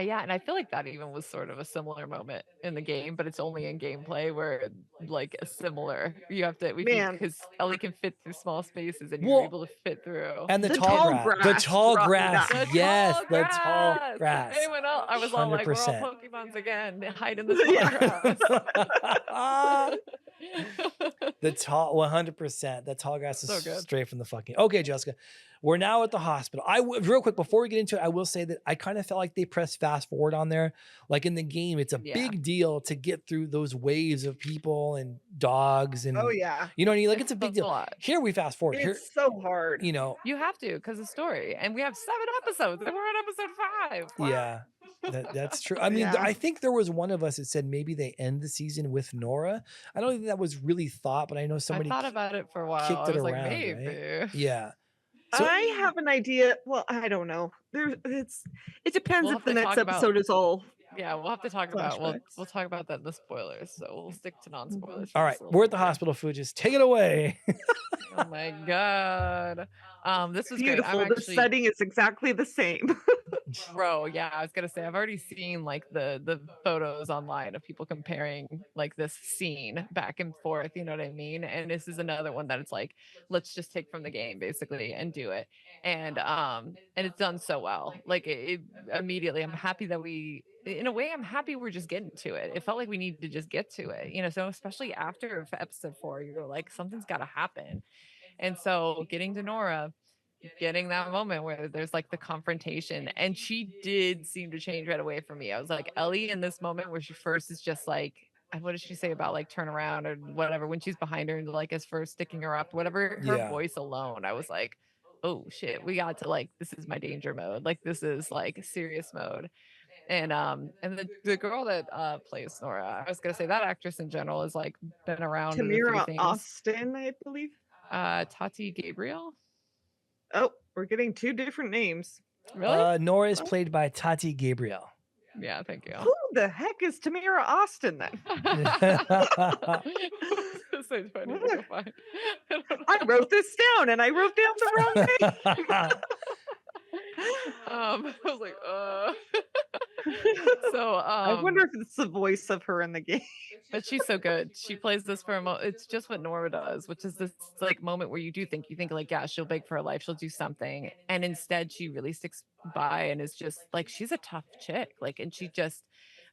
Yeah, and I feel like that even was sort of a similar moment in the game, but it's only in gameplay where like a similar. You have to Man. because Ellie can fit through small spaces, and Well, you're able to fit through. And the The tall tall grass. The grass tall brought me grass. back. Yes, The the tall grass. Anyone else? I was all like, we're all 100%. Pokemons again. They hide in the tall grass. The tall 100%. That tall grass is So good. straight from the fucking. Okay, Jessica, we're now at the hospital. Real quick before we get into it, I will say that I kind of felt like they pressed fast forward on there. Like in the game, it's a Yeah. big deal to get through those waves of people and dogs and Oh yeah, you know what I mean? Like it's a big That's a deal. lot. Here we fast forward. Here, it's so hard. you know, You have to because of story, and we have 7 episodes, and we're on episode 5. Wow. yeah. That's true. I mean, Yeah. I think there was one of us that said maybe they end the season with Nora. I don't think that was really thought, but I know somebody I thought about it for a while. kicked I it was like, around, maybe. right? Yeah. So- I have an idea. Well, I don't know. It depends We'll if have the to next talk about- episode is all. Yeah, we'll have to talk about we'll Flashbacks. talk about that in the spoilers. So we'll stick to non-spoilers. for All this right, little we're at the bit. hospital, Fujis. Take it away. Oh my god. This was Beautiful. great. I'm The actually setting is exactly the same. bro, yeah, I was gonna say I've already seen like the photos online of people comparing like this scene back and forth, you know what I mean? And this is another one that it's like, let's just take from the game basically and do it. And it's done so well. Like it immediately, I'm happy that in a way, I'm happy we're just getting to it. It felt like we needed to just get to it, you know. So especially after episode 4, you're like, something's got to happen. And so getting to Nora, getting that moment where there's like the confrontation, and she did seem to change right away for me. I was like, Ellie in this moment where she first is just like, what does she say about like turn around or whatever when she's behind her and like is first sticking her up, whatever, her Yeah. voice alone, I was like, oh shit, we got to like, this is my danger mode. Like this is like serious mode. And the girl that plays Nora, I was gonna say that actress in general has like been around in a few Tamira things. Austin, I believe. Tati Gabriel. Oh, we're getting 2 different names. Really? Nora is played by Tati Gabriel. Yeah, thank you. Who the heck is Tamira Austin then? So funny to go find. I wrote this down and I wrote down the wrong name. I was like, So I wonder if it's the voice of her in the game. but she's so good. She plays this for a moment. It's just what Nora does, which is this like moment where you think like, yeah, she'll beg for her life, she'll do something, and instead she really sticks by and is just like, she's a tough chick. Like, and she just,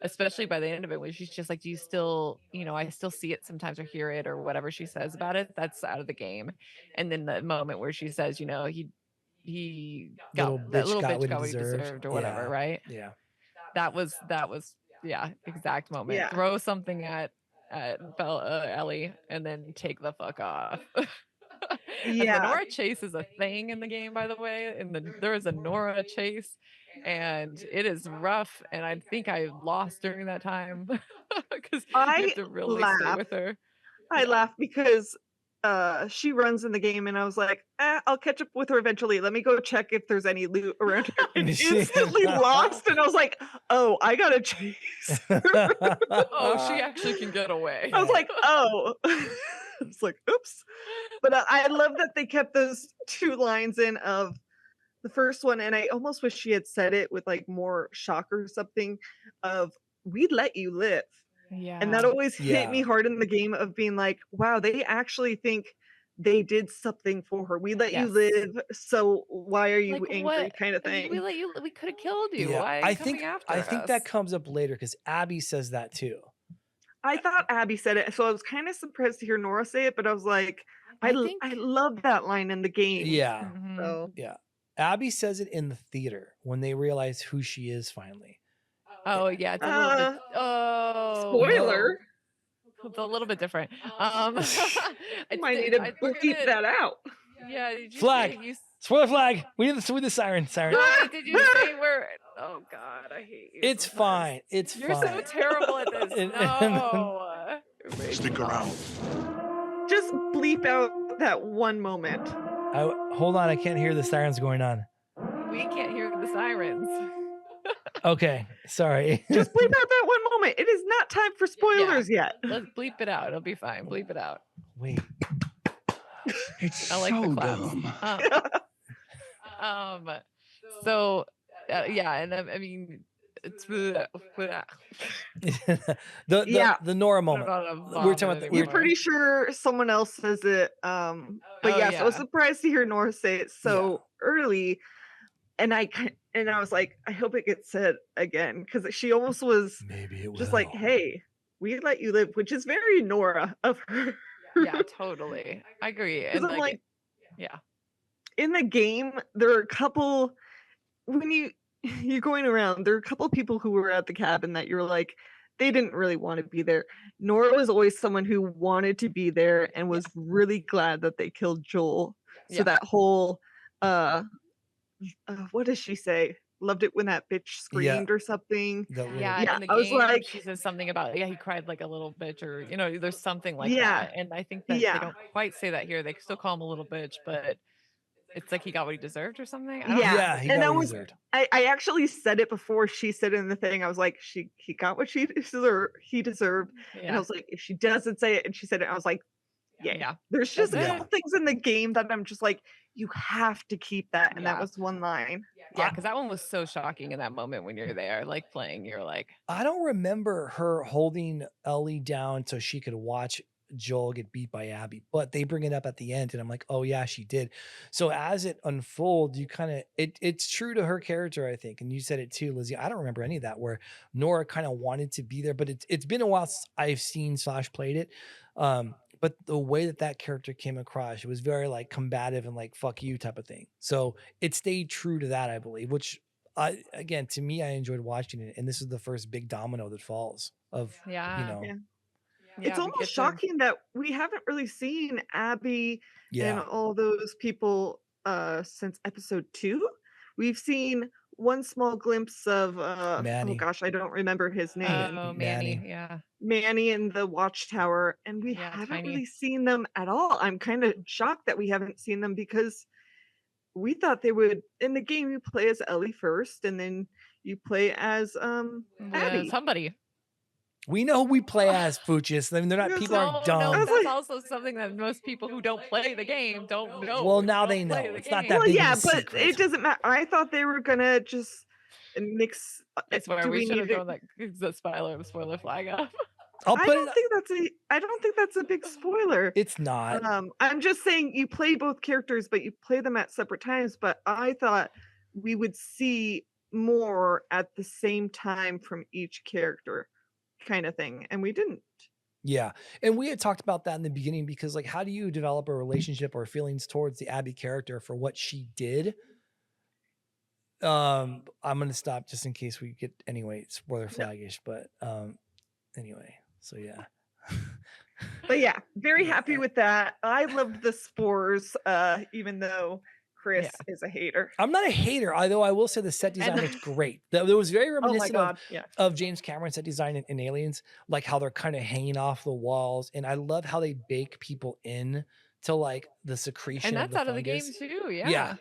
especially by the end of it, when she's just like, do you still, you know, I still see it sometimes or hear it or whatever she says about it, that's out of the game. And then the moment where she says, you know, he got that little bitch got what he deserved or whatever, right? Yeah. That was yeah, exact moment. Yeah. Throw something at Ellie and then take the fuck off. And the Yeah. Nora chase is a thing in the game, by the way. There is a Nora chase, and it is rough. And I think I lost during that time because you have to really stay laugh. with her. I laugh because she runs in the game and I was like, I'll catch up with her eventually. Let me go check if there's any loot around her. And instantly lost. And I was like, oh, I gotta chase her. Oh, she actually can get away. I was like, oh. It's like, oops. But I love that they kept those 2 lines in of the first one, and I almost wish she had said it with like more shock or something of, we'd let you live. And that always hit me Yeah. hard in the game of being like, wow, they actually think they did something for her. We let you Yes. live, so why are you Like angry? what? Kind of We thing. let you. We could have killed you. Yeah. Why are you coming after I us? think that comes up later because Abby says that too. I thought Abby said it, so I was kind of surprised to hear Nora say it, but I was like, I think. I love that line in the game. Yeah. So Yeah. Abby says it in the theater when they realize who she is finally. Oh yeah, it's a little bit. Oh spoiler. no. It's a little bit different. I might need to bleep that out. Yeah. Did you Flag. Say you, Spoiler flag. We need the siren. Siren. no, did you say we're? Oh God, I hate you. It's fine. It's You're fine. so terrible at this. No. Stick around. Just bleep out that one moment. Hold on. I can't hear the sirens going on. We can't hear the sirens. Okay. Sorry. Just bleep out that one moment. It is not time for spoilers yet. Let's bleep it out. It'll be fine. Bleep it out. Wait. It's I like so the claps. dumb. So yeah, and I mean, it's the Yeah. Nora moment. We're talking about. You're pretty sure someone else says it. But yes, I was surprised to hear Nora say it so early, and I was like, I hope it gets said again because she almost was maybe it just will. like, hey, we let you live, which is very Nora of her. Yeah, totally. I agree. And I'm like, yeah. In the game, there are a couple when you're going around, there are a couple of people who were at the cabin that you're like, they didn't really want to be there. Nora was always someone who wanted to be there and was really glad that they killed Joel. So that whole what does she say? Loved it when that bitch screamed or something. Yeah, in the I was game, like, she says something about he cried like a little bitch, or there's something like Yeah. that. And I think that they don't quite say that here. They still call him a little bitch, but it's like he got what he deserved or something. I don't know. Yeah, he got what he deserved. I actually said it before she said it in the thing. I was like, he got what he deserved. And I was like, if she doesn't say it and she said it, I was like, yeah. There's just a couple things in the game that I'm just like, you have to keep that. And that was one line. Yeah, because that one was so shocking in that moment when you're there, like playing. You're like, I don't remember her holding Ellie down so she could watch Joel get beat by Abby, but they bring it up at the end, and I'm like, oh yeah, she did. So as it unfolds, you kind of it's true to her character, I think, and you said it too, Lizzie. I don't remember any of that where Nora kind of wanted to be there, but it's been a while since I've seen / played it. But the way that character came across, it was very like combative and like fuck you type of thing. So it stayed true to that, I believe, which again, to me, I enjoyed watching it. And this is the first big domino that falls of, It's almost shocking that we haven't really seen Abby and all those people since episode 2. We've seen one small glimpse of Manny. oh gosh, I don't remember his name. Manny. Manny in the watchtower, and we haven't really seen them at all. I'm kind of shocked that we haven't seen them because we thought they would. In the game, you play as Ellie first, and then you play as Abby. Somebody. We know who we play as, Fuchs. I mean, they're not people aren't dumb. No, that's also something that most people who don't play the game don't know. Well, now they know. It's not that big of a secret. But it doesn't matter. I thought they were gonna just mix. That's where we should have thrown that spoiler flag up. I don't think that's a big spoiler. It's not. I'm just saying you play both characters, but you play them at separate times. But I thought we would see more at the same time from each character, kind of thing, and we didn't. Yeah, and we had talked about that in the beginning because, like, how do you develop a relationship or feelings towards the Abby character for what she did? I'm gonna stop just in case we get spoiler flaggish, but anyway. So yeah. But yeah, very happy with that. I loved the spores, even though Chris is a hater. I'm not a hater, although I will say the set design looks great. That was very reminiscent of James Cameron's set design in Aliens, like how they're kind of hanging off the walls. And I love how they bake people in to like the secretion. And that's of out of the game too. Yeah.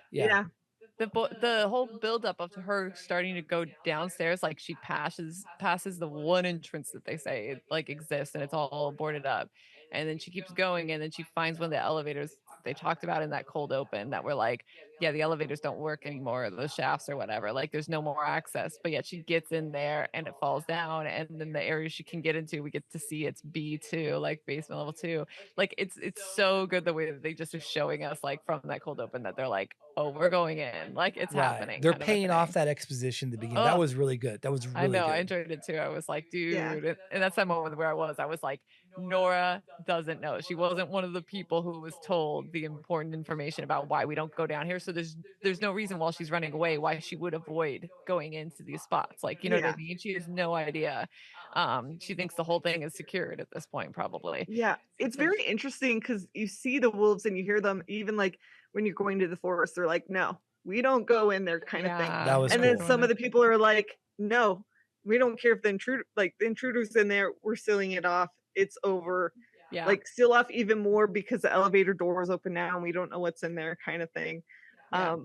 The whole buildup of her starting to go downstairs, like she passes the one entrance that they say like exists, and it's all boarded up, and then she keeps going, and then she finds one of the elevators they talked about in that cold open that were like, yeah, the elevators don't work anymore, the shafts or whatever. Like there's no more access. But yet she gets in there and it falls down. And then the area she can get into, we get to see it's B2, like basement level 2. Like it's so good the way that they just are showing us like from that cold open that they're like, oh, we're going in. Like it's Right. happening They're kind of a paying off thing. that exposition at the beginning. That Oh, was really good. That was I really know. I good. enjoyed it too. I was like, Yeah. dude. And that's that moment where I was like, Nora doesn't know. She wasn't one of the people who was told the important information about why we don't go down here. So there's no reason while she's running away why she would avoid going into these spots. Like, you know what Yeah. I mean? She has no idea. She thinks the whole thing is secured at this point, probably. Yeah. It's very interesting because you see the wolves and you hear them even like when you're going to the forest, they're like, no, we don't go in there kind of thing. That was And then cool. some of the people are like, no, we don't care if the intruder's in there, we're sealing it off. It's over. Yeah. Like seal off even more because the elevator door is open now and we don't know what's in there kind of thing. Yeah.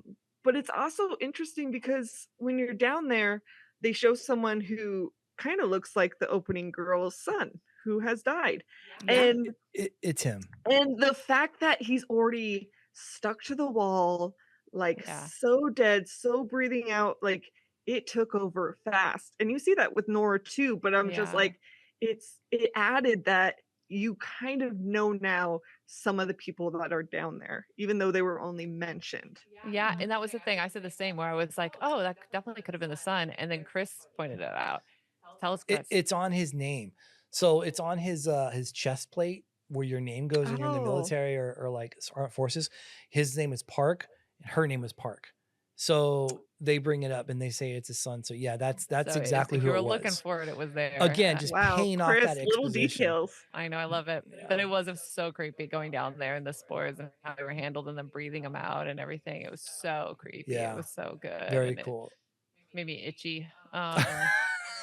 But it's also interesting because when you're down there, they show someone who kind of looks like the opening girl's son who has died. And It's him. and the fact that he's already stuck to the wall, like Yeah. so dead, so breathing out, like it took over fast. And you see that with Nora too, but I'm just Yeah. like, it added that you kind of know now some of the people that are down there, even though they were only mentioned. Yeah. And that was the thing. I said the same where I was like, oh, that definitely could have been the son. And then Chris pointed it out. Tell us, Chris. It's on his name. So it's on his chest plate where your name goes when you're in the Oh. military or like armed forces. His name is Park, and her name is Park. So they bring it up and they say it's his son. So yeah, that's So it's exactly if who you were it looking was. for it, it was there. Again, just Wow, paying off Chris, that little exposition. details. I know, I love it. But it was so creepy going down there and the spores and how they were handled and then breathing them out and everything. It was so creepy. Yeah. It was so good. Very and cool. It made me itchy.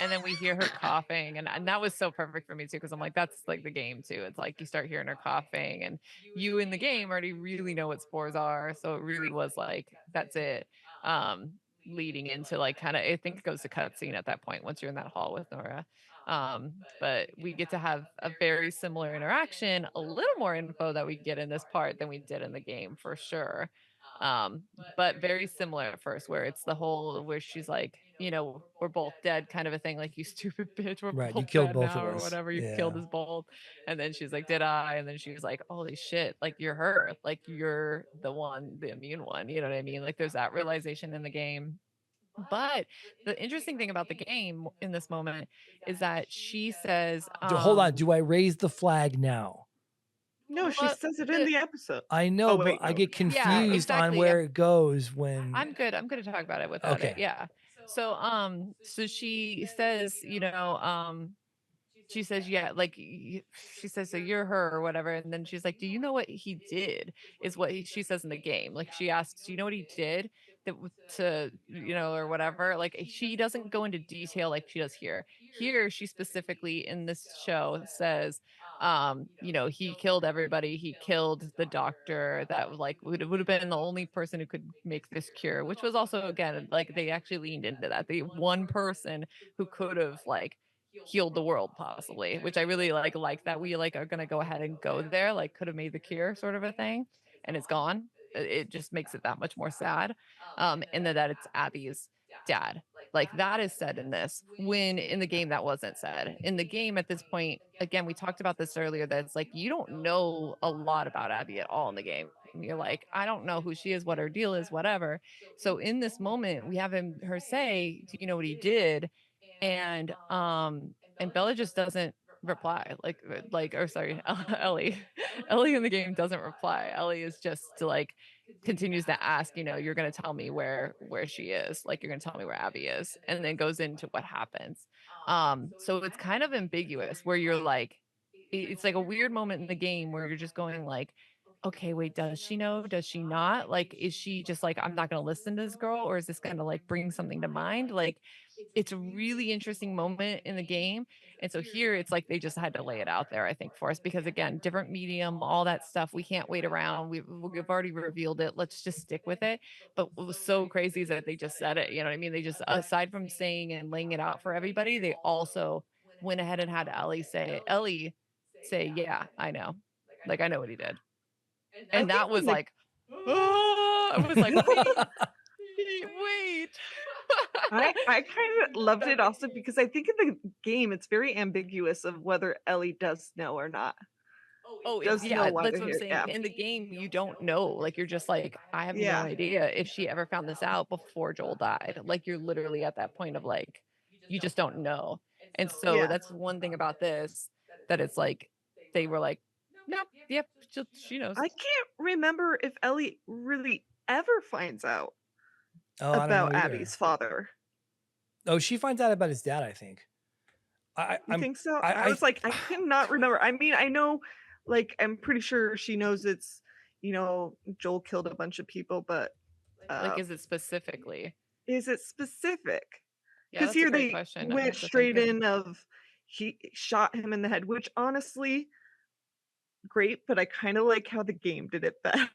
And then we hear her coughing, and that was so perfect for me too, because I'm like, that's like the game too. It's like you start hearing her coughing, and you in the game already really know what spores are, so it really was like that's it. Leading into like kind of, I think it goes to cutscene at that point once you're in that hall with Nora. But we get to have a very similar interaction, a little more info that we get in this part than we did in the game for sure. But very similar at first, where it's the whole where she's like, you know, we're both dead kind of a thing, like you stupid bitch, we're Right, both you killed dead both now of or us. whatever, you Yeah. killed us both. And then she's like, did I? And then she was like, holy shit, like you're her, like you're the one, the immune one, you know what I mean? Like there's that realization in the game. But the interesting thing about the game in this moment is that she says, Hold on. Do I raise the flag now? No, she Well, says it in the episode. I know, Oh, but wait, I no. get confused exactly. on where it goes when I'm good. I'm going to talk about it without Okay. it. Yeah. So she says, you know, she says, yeah, like she says, so you're her or whatever. And then she's like, do you know what he did? Is what she says in the game. Like she asks, do you know what he did to, you know, or whatever? Like she doesn't go into detail like she does here. Here, she specifically in this show says, you know, he killed everybody. He killed the doctor that like would have been the only person who could make this cure, which was also, again, like they actually leaned into that. The one person who could have like healed the world possibly, which I really like that we like are gonna go ahead and go there, like could have made the cure sort of a thing, and it's gone. It just makes it that much more sad. And then that it's Abby's dad. Like that is said in this, when in the game that wasn't said. In the game at this point, again, we talked about this earlier, that it's like you don't know a lot about Abby at all in the game. You're like, I don't know who she is, what her deal is, whatever. So in this moment, we have her say, do you know what he did? And Bella just doesn't reply, or sorry, Ellie Ellie in the game doesn't reply. Ellie is just like continues to ask, you know, you're going to tell me where she is, like you're going to tell me where Abby is, and then goes into what happens. So it's kind of ambiguous where you're like, it's like a weird moment in the game where you're just going like, okay, wait, does she know? Does she not? Like, is she just like, I'm not going to listen to this girl, or is this going to like bring something to mind? Like, it's a really interesting moment in the game. And so here it's like they just had to lay it out there, I think, for us, because again, different medium, all that stuff. We can't wait around. We've already revealed it. Let's just stick with it. But what was so crazy is that they just said it. You know what I mean? They just, aside from saying and laying it out for everybody, they also went ahead and had Ellie say, yeah, I know. Like, I know what he did. And that was like, I was like, wait. I kind of loved it also because I think in the game it's very ambiguous of whether Ellie does know or not. Oh, Does know why that's they're what I'm here. saying. Yeah. In the game, you don't know. Like you're just like, I have no Yeah. idea if she ever found this out before Joel died. Like you're literally at that point of like, you just don't know. And so Yeah. that's one thing about this that it's like they were like, no, yep, she knows. I can't remember if Ellie really ever finds out Oh, I don't know about either. Abby's father. Oh, she finds out about his dad, I think. You think so? I was like, I cannot remember. I mean, I know, like, I'm pretty sure she knows it's, Joel killed a bunch of people, but like, is it specifically? is it specific? Yeah, Because that's a here great they question. I went have to straight think. in of he shot him in the head, which honestly, great, but I kind of like how the game did it better.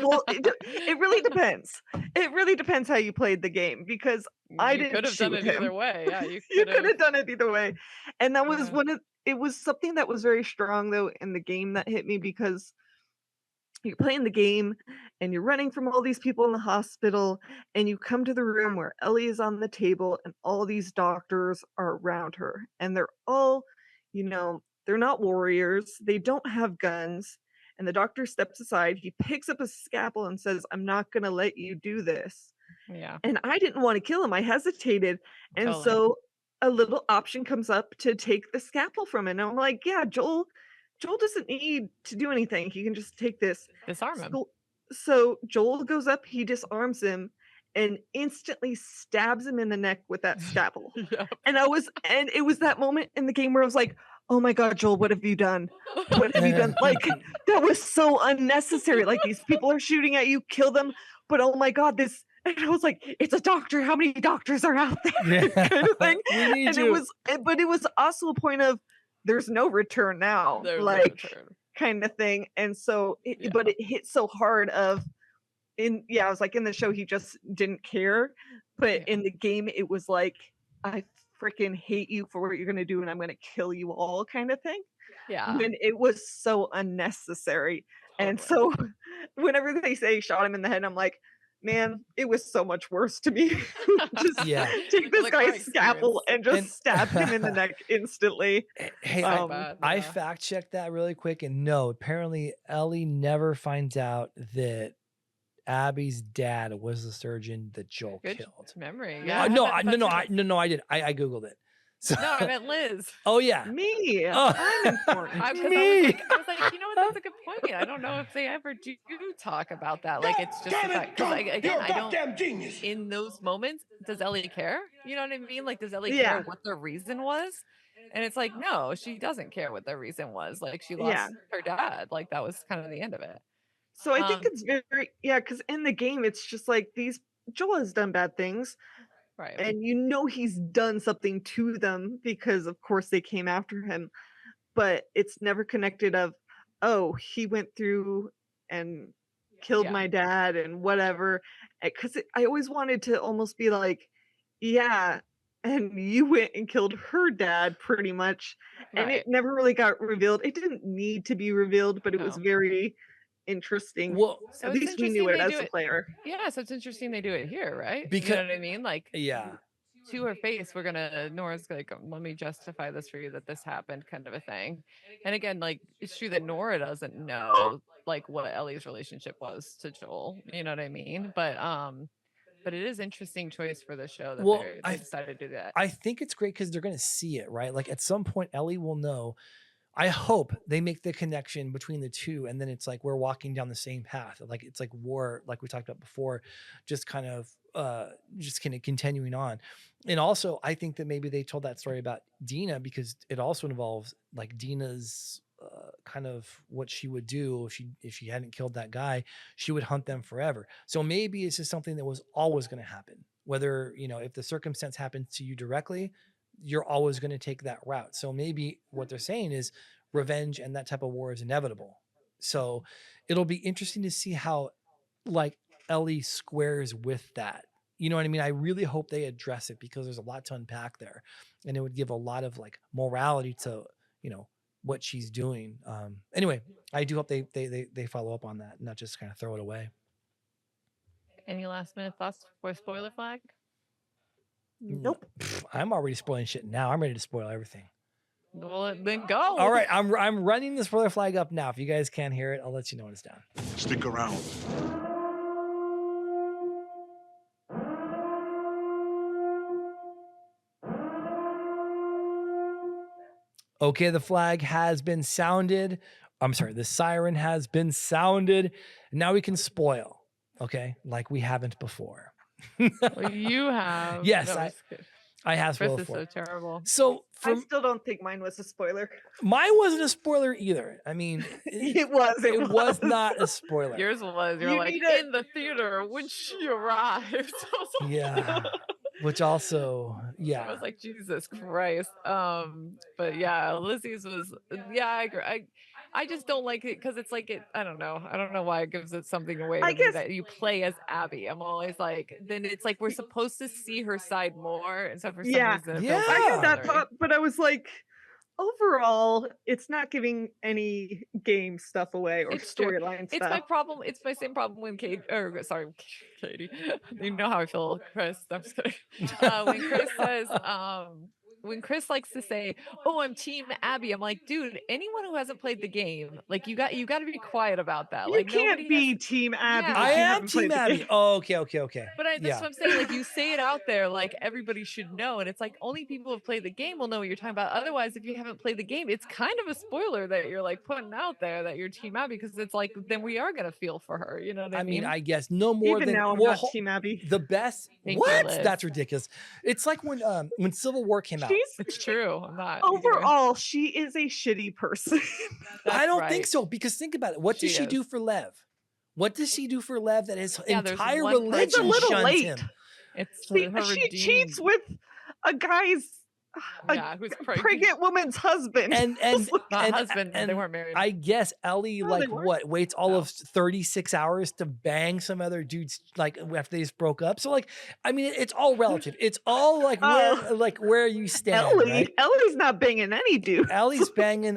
Well, it really depends. It really depends how you played the game because I You didn't could have done shoot it him. either way. Yeah, you You could could have. have done it either way. And that was Yeah. it was something that was very strong though in the game that hit me because you're playing the game and you're running from all these people in the hospital and you come to the room where Ellie is on the table and all these doctors are around her and they're all, they're not warriors, they don't have guns, and the doctor steps aside, he picks up a scalpel and says, "I'm not going to let you do this." Yeah. And I didn't want to kill him, I hesitated, and Totally. so a little option comes up to take the scalpel from him, and I'm like, yeah, Joel doesn't need to do anything. He can just take this. Disarm him. So Joel goes up, he disarms him, and instantly stabs him in the neck with that scalpel. Yep. And it was that moment in the game where I was like, "Oh my God, Joel, what have you done? What have you done?" Like that was so unnecessary. Like these people are shooting at you, kill them. But oh my God, this. And I was like, "It's a doctor. How many doctors are out there?" kind of thing. We need And you. but it was also a point of there's no return now, There's no like return. kind of thing. And so, Yeah. but it hit so hard of I was like in the show he just didn't care, but in the game it was like I freaking hate you for what you're gonna do and I'm gonna kill you all kind of thing. Yeah. When it was so unnecessary. And so whenever they say shot him in the head, I'm like, man, it was so much worse to me. Just take this Like my guy's scalpel and just stab him in the neck instantly. Hey, I fact checked that really quick, and no, apparently Ellie never finds out that Abby's dad was the surgeon that Joel Good killed. memory. No, I did. I googled it. So, no, I meant Liz. Oh yeah, me. Oh. I'm important. I was like, you know what? That's a good point. I don't know if they ever do talk about that. Like, it's just the fact because again, I don't. Genius. In those moments, does Ellie care? You know what I mean? Like, does Ellie care what the reason was? And it's like, no, she doesn't care what the reason was. Like, she lost her dad. Like, that was kind of the end of it. So I think it's very because in the game it's just like Joel has done bad things. Right. And he's done something to them because of course they came after him, but it's never connected of, oh, he went through and killed my dad and whatever. Because I always wanted to almost be like, yeah, and you went and killed her dad pretty much. And it never really got revealed. It didn't need to be revealed, but it was very interesting. Well, at least we knew it as a player. Yeah, so it's interesting they do it here, right? Because, you know what I mean? Like, yeah. To her face, Nora's like, let me justify this for you that this happened, kind of a thing. And again, like, it's true that Nora doesn't know like what Ellie's relationship was to Joel. You know what I mean? But it is interesting choice for the show that they decided to do that. I think it's great because they're going to see it, right? Like at some point, Ellie will know. I hope they make the connection between the two, and then it's like we're walking down the same path. Like it's like war, like we talked about before, just kind of continuing on. And also, I think that maybe they told that story about Dina because it also involves like Dina's kind of what she would do if she hadn't killed that guy. She would hunt them forever. So maybe it's just something that was always going to happen. Whether if the circumstance happens to you directly, you're always going to take that route. So maybe what they're saying is revenge and that type of war is inevitable. So it'll be interesting to see how like Ellie squares with that. You know what I mean? I really hope they address it because there's a lot to unpack there, and it would give a lot of like morality to, what she's doing. Anyway, I do hope they follow up on that, not just kind of throw it away. Any last minute thoughts for spoiler flag? Nope. I'm already spoiling shit now. I'm ready to spoil everything. Well, then go. All right, I'm running the spoiler flag up now. If you guys can't hear it, I'll let you know when it's down. Stick around. Okay, the flag has been sounded. I'm sorry, the siren has been sounded. Now we can spoil, okay? Like we haven't before. Well, you have. Yes, No, I have Chris spoiled is so before. terrible. So I still don't think mine was a spoiler. mine wasn't a spoiler either. I mean, It was. it was not a spoiler. Yours was. You're You like need to- in the theater when she arrived. I was like- Yeah. Which also, I yeah. was like, Jesus Christ. But yeah, Lizzie's was. Yeah, I agree. I just don't like it because it's like I don't know. I don't know why it gives it something away. I to me guess- that you play as Abby. I'm always like, then it's like we're supposed to see her side more, and so for some Yeah. reason, it Yeah. feels I had that bothering. thought, but I was like, overall, it's not giving any game stuff away or It's true. storyline It's my stuff. problem. It's my same problem when Katie, or sorry, Katie. You know how I feel, Chris. I'm just kidding. When Chris says, when Chris likes to say, "Oh, I'm Team Abby," I'm like, dude, anyone who hasn't played the game, like you got to be quiet about that. You Like can't nobody be has- Team Abby. Yeah. if I you am haven't played Team the Abby. game. Oh, okay. But that's Yeah. what I'm saying. Like you say it out there, like everybody should know, and it's like only people who have played the game will know what you're talking about. Otherwise, if you haven't played the game, it's kind of a spoiler that you're like putting out there that you're Team Abby because it's like then we are gonna feel for her. You know what I I mean? mean, I guess no more Even than now, I'm well, not Team Abby. the best. Thank you, What? Liz. That's ridiculous. It's like when Civil War came out. It's true. I'm not either. Overall, she is a shitty person. I don't That's think right. so because think about it. What does She she do is. for Lev? What does she do for Lev that his Yeah, there's entire one person- It's a religion little shuns late. him? It's she her she redeeming. cheats with a guy's Yeah, who's pregnant. pregnant woman's husband. And Not husband. They and weren't married. I guess Ellie No, they like weren't. what waits all No. of 36 hours to bang some other dudes like after they just broke up. So like I mean it's all relative. It's all like where you stand. Ellie, Right? Ellie's not banging any dude. Ellie's banging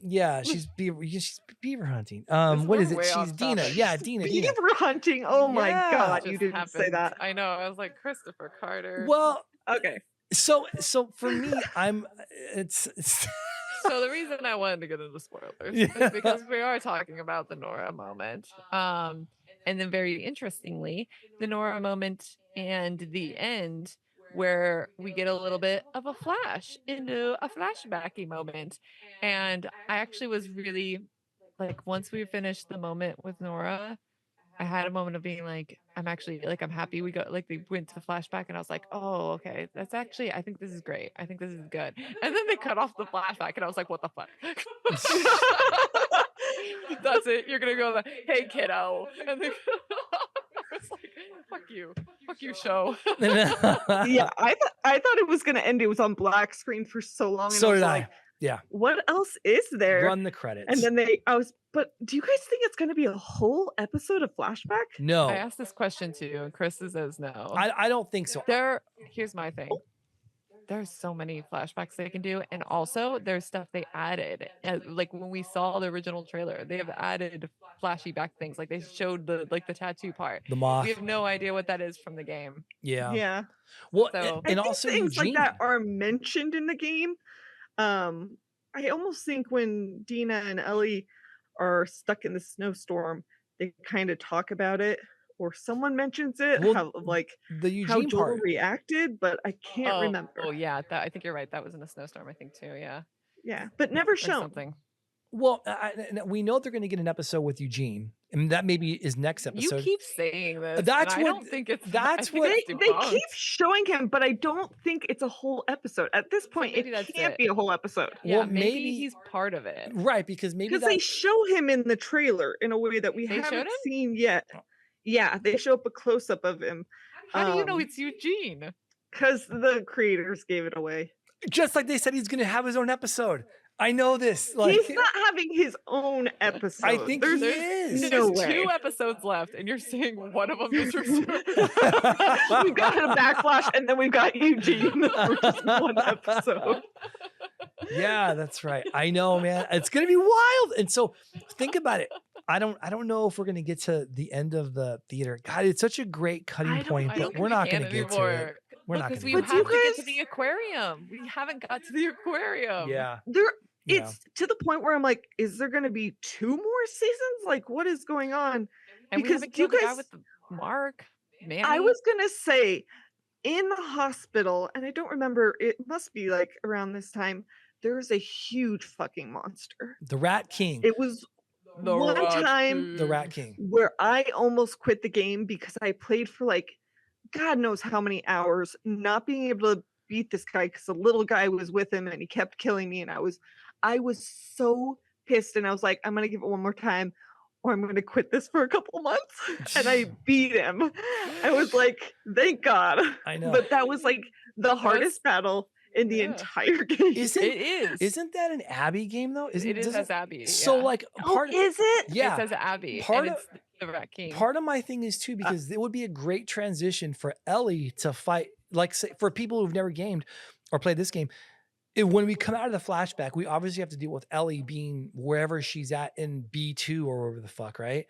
yeah she's beaver hunting. What We're is it? way She's off Dina. topic. Yeah, Dina. Beaver hunting. Oh my Yeah. god, Just you didn't say happened. that. I know. I was like Christopher Carter. Well, Okay. so for me, it's So the reason I wanted to get into spoilers Yeah. is because we are talking about the Nora moment. And then very interestingly, the Nora moment and the end where we get a little bit of a flash into a flashbacky moment. And I actually was really like once we finished the moment with Nora, I had a moment of being like, I'm happy we got like they went to the flashback and I was like, oh, okay, that's actually I think this is great. I think this is good. And then they cut off the flashback and I was like, what the fuck? That's it. You're gonna go hey kiddo. And then I was like, fuck you show. Yeah, I thought it was gonna end. It was on black screen for so long. And So I was did like, I. Yeah. what else is there? Run the credits. And then but do you guys think it's gonna be a whole episode of flashback? no, I asked this question too, and Chris says no. I don't think so. Here's my thing. There's so many flashbacks they can do, and also there's stuff they added. Like when we saw the original trailer, they have added flashy back things. Like they showed the tattoo part. The moth. We have no idea what that is from the game. Yeah. Yeah. Well, So- and I think also things Eugene. like that are mentioned in the game. I almost think when Dina and Ellie are stuck in the snowstorm, they kind of talk about it, or someone mentions it, Well, how the Eugene how Joel part. reacted, but I can't remember. Oh yeah, I think you're right. That was in a snowstorm, I think too. Yeah, Yeah, but never or shown. something. Well, we know they're going to get an episode with Eugene, and that maybe is next You episode. keep saying this. That's and I what- don't think it's. that's I think what- it's They debunked. keep showing him, but I don't think it's a whole episode. At this point, maybe it that's can't it. be a whole episode. Yeah, Well, maybe maybe- he's part of it. Right, because maybe Because that, they show him in the trailer in a way that we They showed haven't him? seen yet. Yeah, they show up a close up of him. How do you know it's Eugene? Because the creators gave it away. just like they said he's going to have his own episode. I know this. Like, He's not having his own episode. I think There's he is. no There's way. 2 episodes left, and you're saying one of them is resumed. We've got a backlash, and then we've got Eugene for just one episode. Yeah, that's right. I know, man. It's going to be wild. And so think about it. I don't know if we're gonna get to the end of the theater. God, it's such a great cutting point, I but don't we're think we not can gonna get to it. anymore. We're Look, not because gonna we get But you have to get to guys, the aquarium. We haven't got to the aquarium. Yeah. there, Yeah. it's to the point where I'm like, is there going to be 2 more seasons? Like, what is going on? And we Because haven't do you killed the guy guys? with the mark. I Manny. was gonna say in the hospital, and I don't remember. It must be like around this time. There was a huge fucking monster. The Rat King. It was The one Rat time The Rat King. where I almost quit the game because I played for like God knows how many hours, not being able to beat this guy because the little guy was with him and he kept killing me, and I was so pissed, and I was like, I'm gonna give it one more time, or I'm gonna quit this for a couple months. And I beat him. I was like, thank God. I know. But that was like the was- hardest battle in the yeah. entire game. Isn't It is. isn't that an Abby game though? It is doesn't- as Abby. So yeah. like Oh, part is it? yeah. It says Abby. Part and of- it's the Rat King. Part of my thing is too, because it would be a great transition for Ellie to fight, like say, for people who've never gamed or played this game. When we come out of the flashback, we obviously have to deal with Ellie being wherever she's at in B2 or wherever the fuck, right?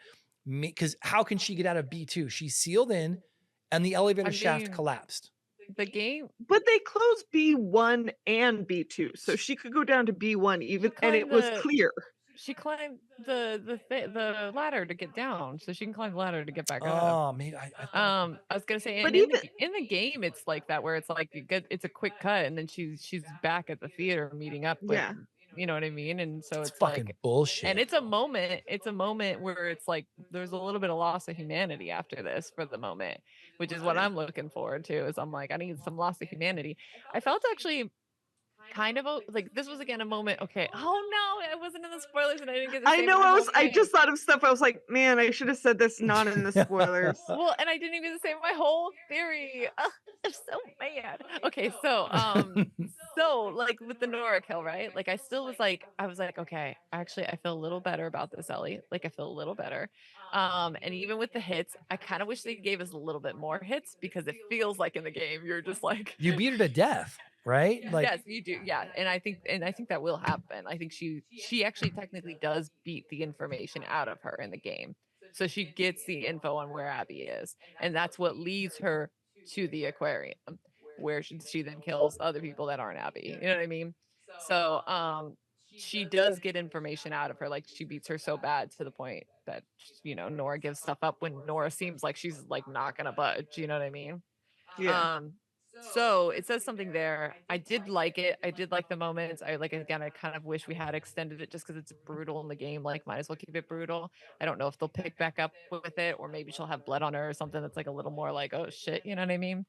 Because how can she get out of B2? She's sealed in and the elevator shaft mean, collapsed. The game. But they closed B1 and B2, so she could go down to B1 even, and it was clear. She climbed the ladder to get down, so she can climb the ladder to get back up. Oh, maybe I thought, I was gonna say, But and in, even- in the game, it's like that where it's like it's a quick cut, and then she's back at the theater meeting up with, Yeah. you know what I mean, and so it's it's fucking like, bullshit. and it's a moment where it's like there's a little bit of loss of humanity after this for the moment, which is what I'm looking forward to. Is I'm like, I need some loss of humanity. I felt actually kind of like this was again a moment. Okay, oh no, I wasn't in the spoilers and I didn't get to I say know. my whole I thing. just thought of stuff. I was like, man, I should have said this not in the spoilers. Well, and I didn't even say my whole theory. Ugh, I'm so mad. Okay, so so like with the Nora kill, right? Like I was like, okay, actually I feel a little better about this, Ellie. Like I feel a little better. And even with the hits, I kind of wish they gave us a little bit more hits because it feels like in the game you're just like You beat her to death, right? Like yes, you do. Yeah. And I think that will happen. I think she actually technically does beat the information out of her in the game. So she gets the info on where Abby is. And that's what leads her to the aquarium where she then kills other people that aren't Abby. You know what I mean? So she does get information out of her. Like she beats her so bad to the point that, you know, Nora gives stuff up when Nora seems like she's like not gonna budge. You know what I mean? Yeah. So it says something there. I did like it. I did like the moments. I kind of wish we had extended it just because it's brutal in the game. Like, might as well keep it brutal. I don't know if they'll pick back up with it, or maybe she'll have blood on her or something that's like a little more like, oh shit, you know what I mean?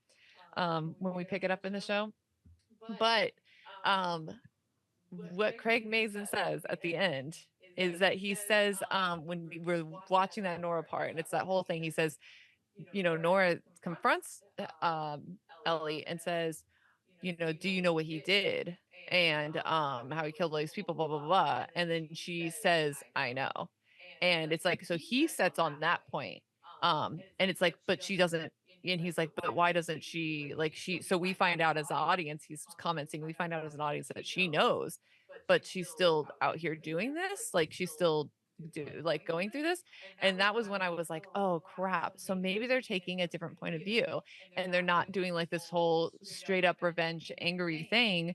When we pick it up in the show. But what Craig Mazin says at the end is that he says when we were watching that Nora part, and it's that whole thing, he says, you know, Nora confronts Ellie and says, you know, do you know what he did and how he killed all these people, blah blah blah. And then she says, I know. And it's like, so he sets on that point, and it's like, but she doesn't. And he's like, but why doesn't she, like, so we find out as an audience, he's commenting, we find out as an audience that she knows, but she's still out here doing this, like she's still going through this. And that was when I was like, oh crap, so maybe they're taking a different point of view and they're not doing like this whole straight up revenge angry thing,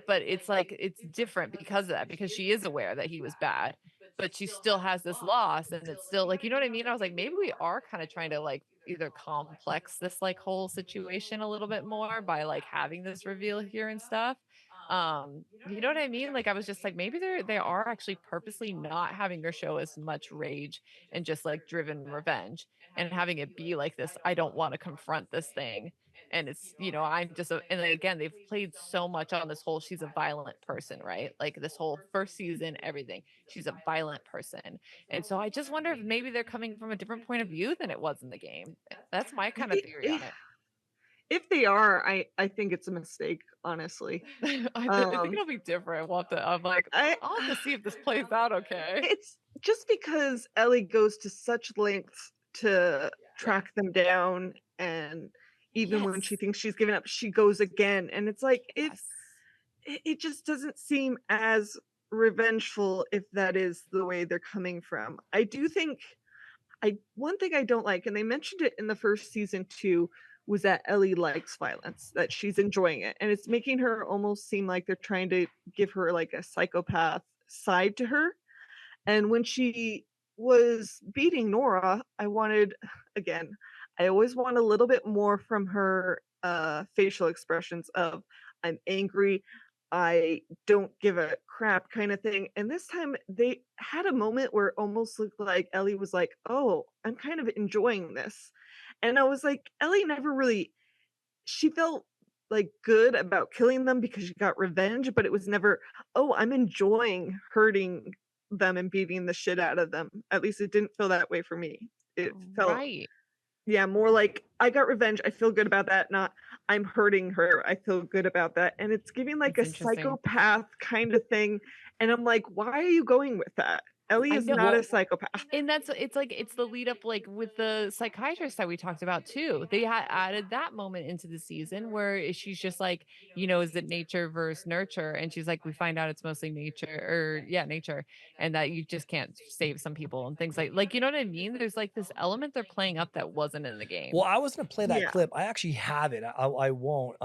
but it's like it's different because of that, because she is aware that he was bad, but she still has this loss, and it's still like, you know what I mean? I was like, maybe we are kind of trying to like either complex this like whole situation a little bit more by like having this reveal here and stuff. You know what I mean? Like I was just like, maybe they are actually purposely not having her show as much rage and just like driven revenge, and having it be like this, I don't want to confront this thing. And it's, you know, I'm just and then again, they've played so much on this whole she's a violent person, right? Like this whole first season, everything, she's a violent person. And so I just wonder if maybe they're coming from a different point of view than it was in the game. That's my kind of theory on it. If they are, I think it's a mistake, honestly. I think it'll be different. I'm like, I'll have to see if this plays out okay. It's just because Ellie goes to such lengths to track them down, and even when she thinks she's given up, she goes again. And it's like, it just doesn't seem as revengeful if that is the way they're coming from. I do think one thing I don't like, and they mentioned it in the first season too, was that Ellie likes violence, that she's enjoying it. And it's making her almost seem like they're trying to give her like a psychopath side to her. And when she was beating Nora, I wanted, again, I always want a little bit more from her facial expressions of I'm angry, I don't give a crap kind of thing. And this time they had a moment where it almost looked like Ellie was like, oh, I'm kind of enjoying this. And I was like, Ellie never really, she felt like good about killing them because she got revenge, but it was never, oh, I'm enjoying hurting them and beating the shit out of them. At least it didn't feel that way for me. It felt, Right. yeah, more like I got revenge. I feel good about that. Not I'm hurting her. I feel good about that. And it's giving like That's a interesting. psychopath kind of thing. And I'm like, why are you going with that? Ellie I is know. not Well, a psychopath. and it's like it's the lead up like with the psychiatrist that we talked about too. They had added that moment into the season where she's just like, is it nature versus nurture? And she's like, we find out it's mostly nature, or yeah, nature, and that you just can't save some people and things like you know what I mean? There's like this element they're playing up that wasn't in the game. Well, I was gonna play that Yeah. clip. I actually have it. I won't.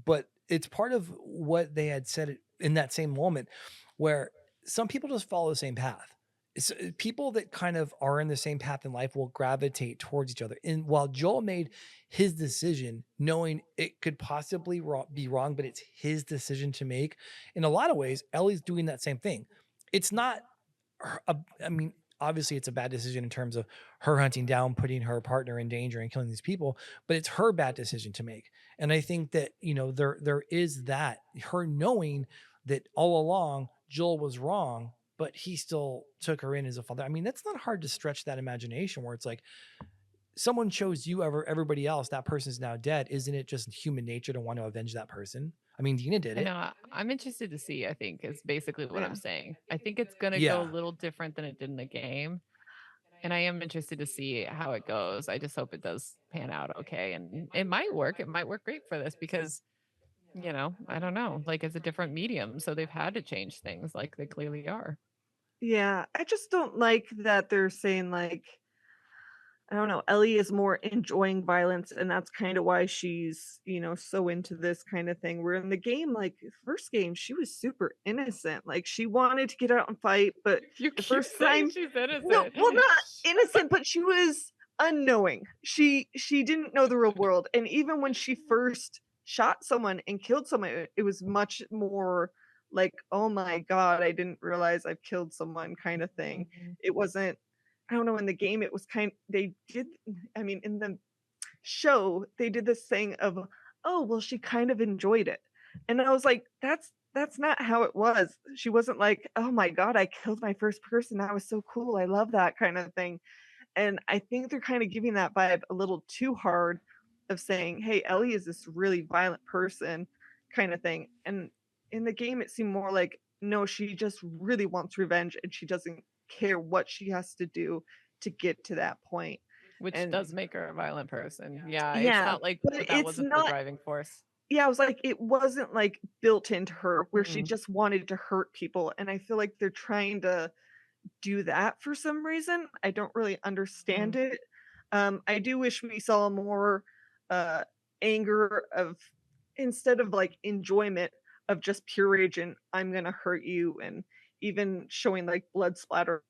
But it's part of what they had said in that same moment, where some people just follow the same path. People that kind of are in the same path in life will gravitate towards each other. And while Joel made his decision, knowing it could possibly be wrong, but it's his decision to make. In a lot of ways, Ellie's doing that same thing. It's not. I mean, obviously, it's a bad decision in terms of her hunting down, putting her partner in danger, and killing these people. But it's her bad decision to make. And I think that there is that her knowing that all along Joel was wrong, but he still took her in as a father. I mean, that's not hard to stretch that imagination where it's like someone chose you over everybody else. That person's now dead. Isn't it just human nature to want to avenge that person? I mean, Dina did I it. know. I'm interested to see, I think, is basically what Yeah. I'm saying. I think it's going to Yeah. go a little different than it did in the game. And I am interested to see how it goes. I just hope it does pan out okay. And it might work. It might work great for this because, I don't know, like it's a different medium. So they've had to change things like they clearly are. Yeah. I just don't like that they're saying like, I don't know, Ellie is more enjoying violence, and that's kind of why she's, so into this kind of thing. Where in the game, like first game, she was super innocent. Like she wanted to get out and fight, but You the keep first saying time, she's innocent. no, well, not innocent, but she was unknowing. She didn't know the real world, and even when she first shot someone and killed someone, it was much more like, oh my god, I didn't realize I've killed someone kind of thing. Mhm. It wasn't, I don't know, in the game it was they did, I mean, in the show, they did this thing of, oh, well, she kind of enjoyed it. And I was like, that's not how it was. She wasn't like, oh my God, I killed my first person. That was so cool. I love that kind of thing. And I think they're kind of giving that vibe a little too hard of saying, hey, Ellie is this really violent person kind of thing. And in the game, it seemed more like, no, she just really wants revenge and she doesn't care what she has to do to get to that point. Which And does make her a violent person. Yeah. It's yeah, not like but that it's wasn't the not, driving force. yeah, I was like, it wasn't like built into her where she Mm-mm. just wanted to hurt people. And I feel like they're trying to do that for some reason. I don't really understand it. I do wish we saw more anger of, instead of like enjoyment of just pure rage and I'm gonna hurt you, and even showing like blood splatter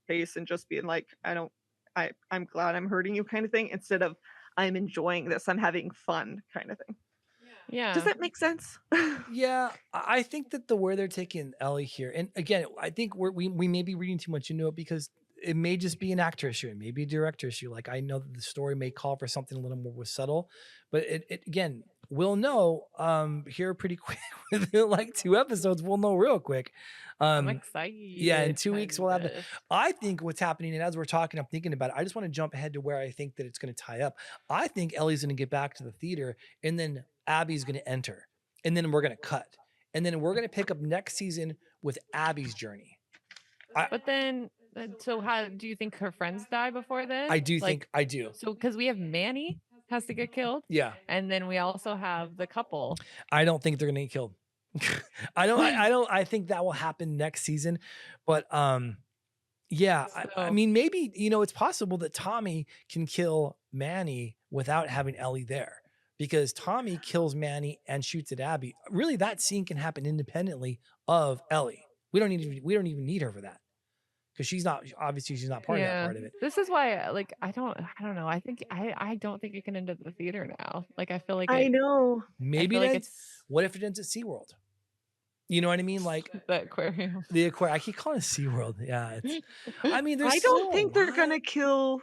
face and just being like, I'm glad I'm hurting you kind of thing, instead of I'm enjoying this, I'm having fun kind of thing. Yeah. Does that make sense? Yeah, I think that the where they're taking Ellie here, and again, I think we may be reading too much into it because it may just be an actor issue, it may be a director issue. Like I know that the story may call for something a little more subtle, but it again, we'll know here pretty quick within like 2 episodes. We'll know real quick. I'm excited. Yeah, in 2 weeks we'll have the. this. I think what's happening, and as we're talking, I'm thinking about it. I just want to jump ahead to where I think that it's going to tie up. I think Ellie's going to get back to the theater, and then Abby's going to enter, and then we're going to cut, and then we're going to pick up next season with Abby's journey. But then, so how do you think her friends die before then? I do Like, think I do. so because we have Manny has to get killed, Yeah, and then we also have the couple. I don't think they're going to get killed. I think that will happen next season, but yeah, I So- mean, maybe, it's possible that Tommy can kill Manny without having Ellie there, because Tommy kills Manny and shoots at Abby. Really, that scene can happen independently of Ellie. We don't even need her for that, because she's not part of that part of it. This is why, like, I don't know. I don't think it can end at the theater now. Like, I feel like I know. Maybe feel like that's what if it ends at SeaWorld? You know what I mean? Like the aquarium. the aquarium. I keep calling it SeaWorld. Yeah. I mean, there's I don't so think they're lot. gonna kill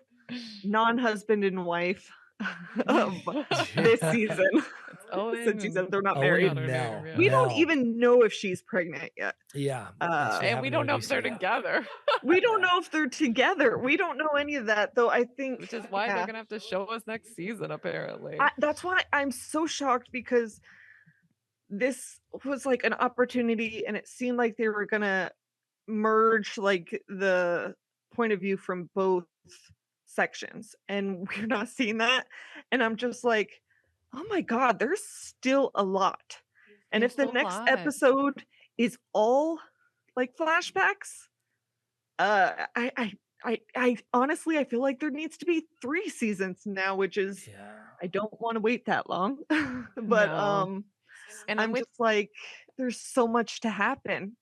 non-husband and wife this season. Since you said they're not married. Mel. We don't Mel. even know if she's pregnant yet. Yeah. And we don't know if they're together. We don't know if they're together. We don't know any of that, though. I think, which is why they're gonna have to show us next season, apparently. that's why I'm so shocked, because this was like an opportunity, and it seemed like they were gonna merge like the point of view from both sections, and we're not seeing that. And I'm just like, oh my god, there's still a lot. And if the next episode is all like flashbacks, I honestly, I feel like there needs to be 3 seasons now, which is, I don't want to wait that long. But and I'm just like, there's so much to happen.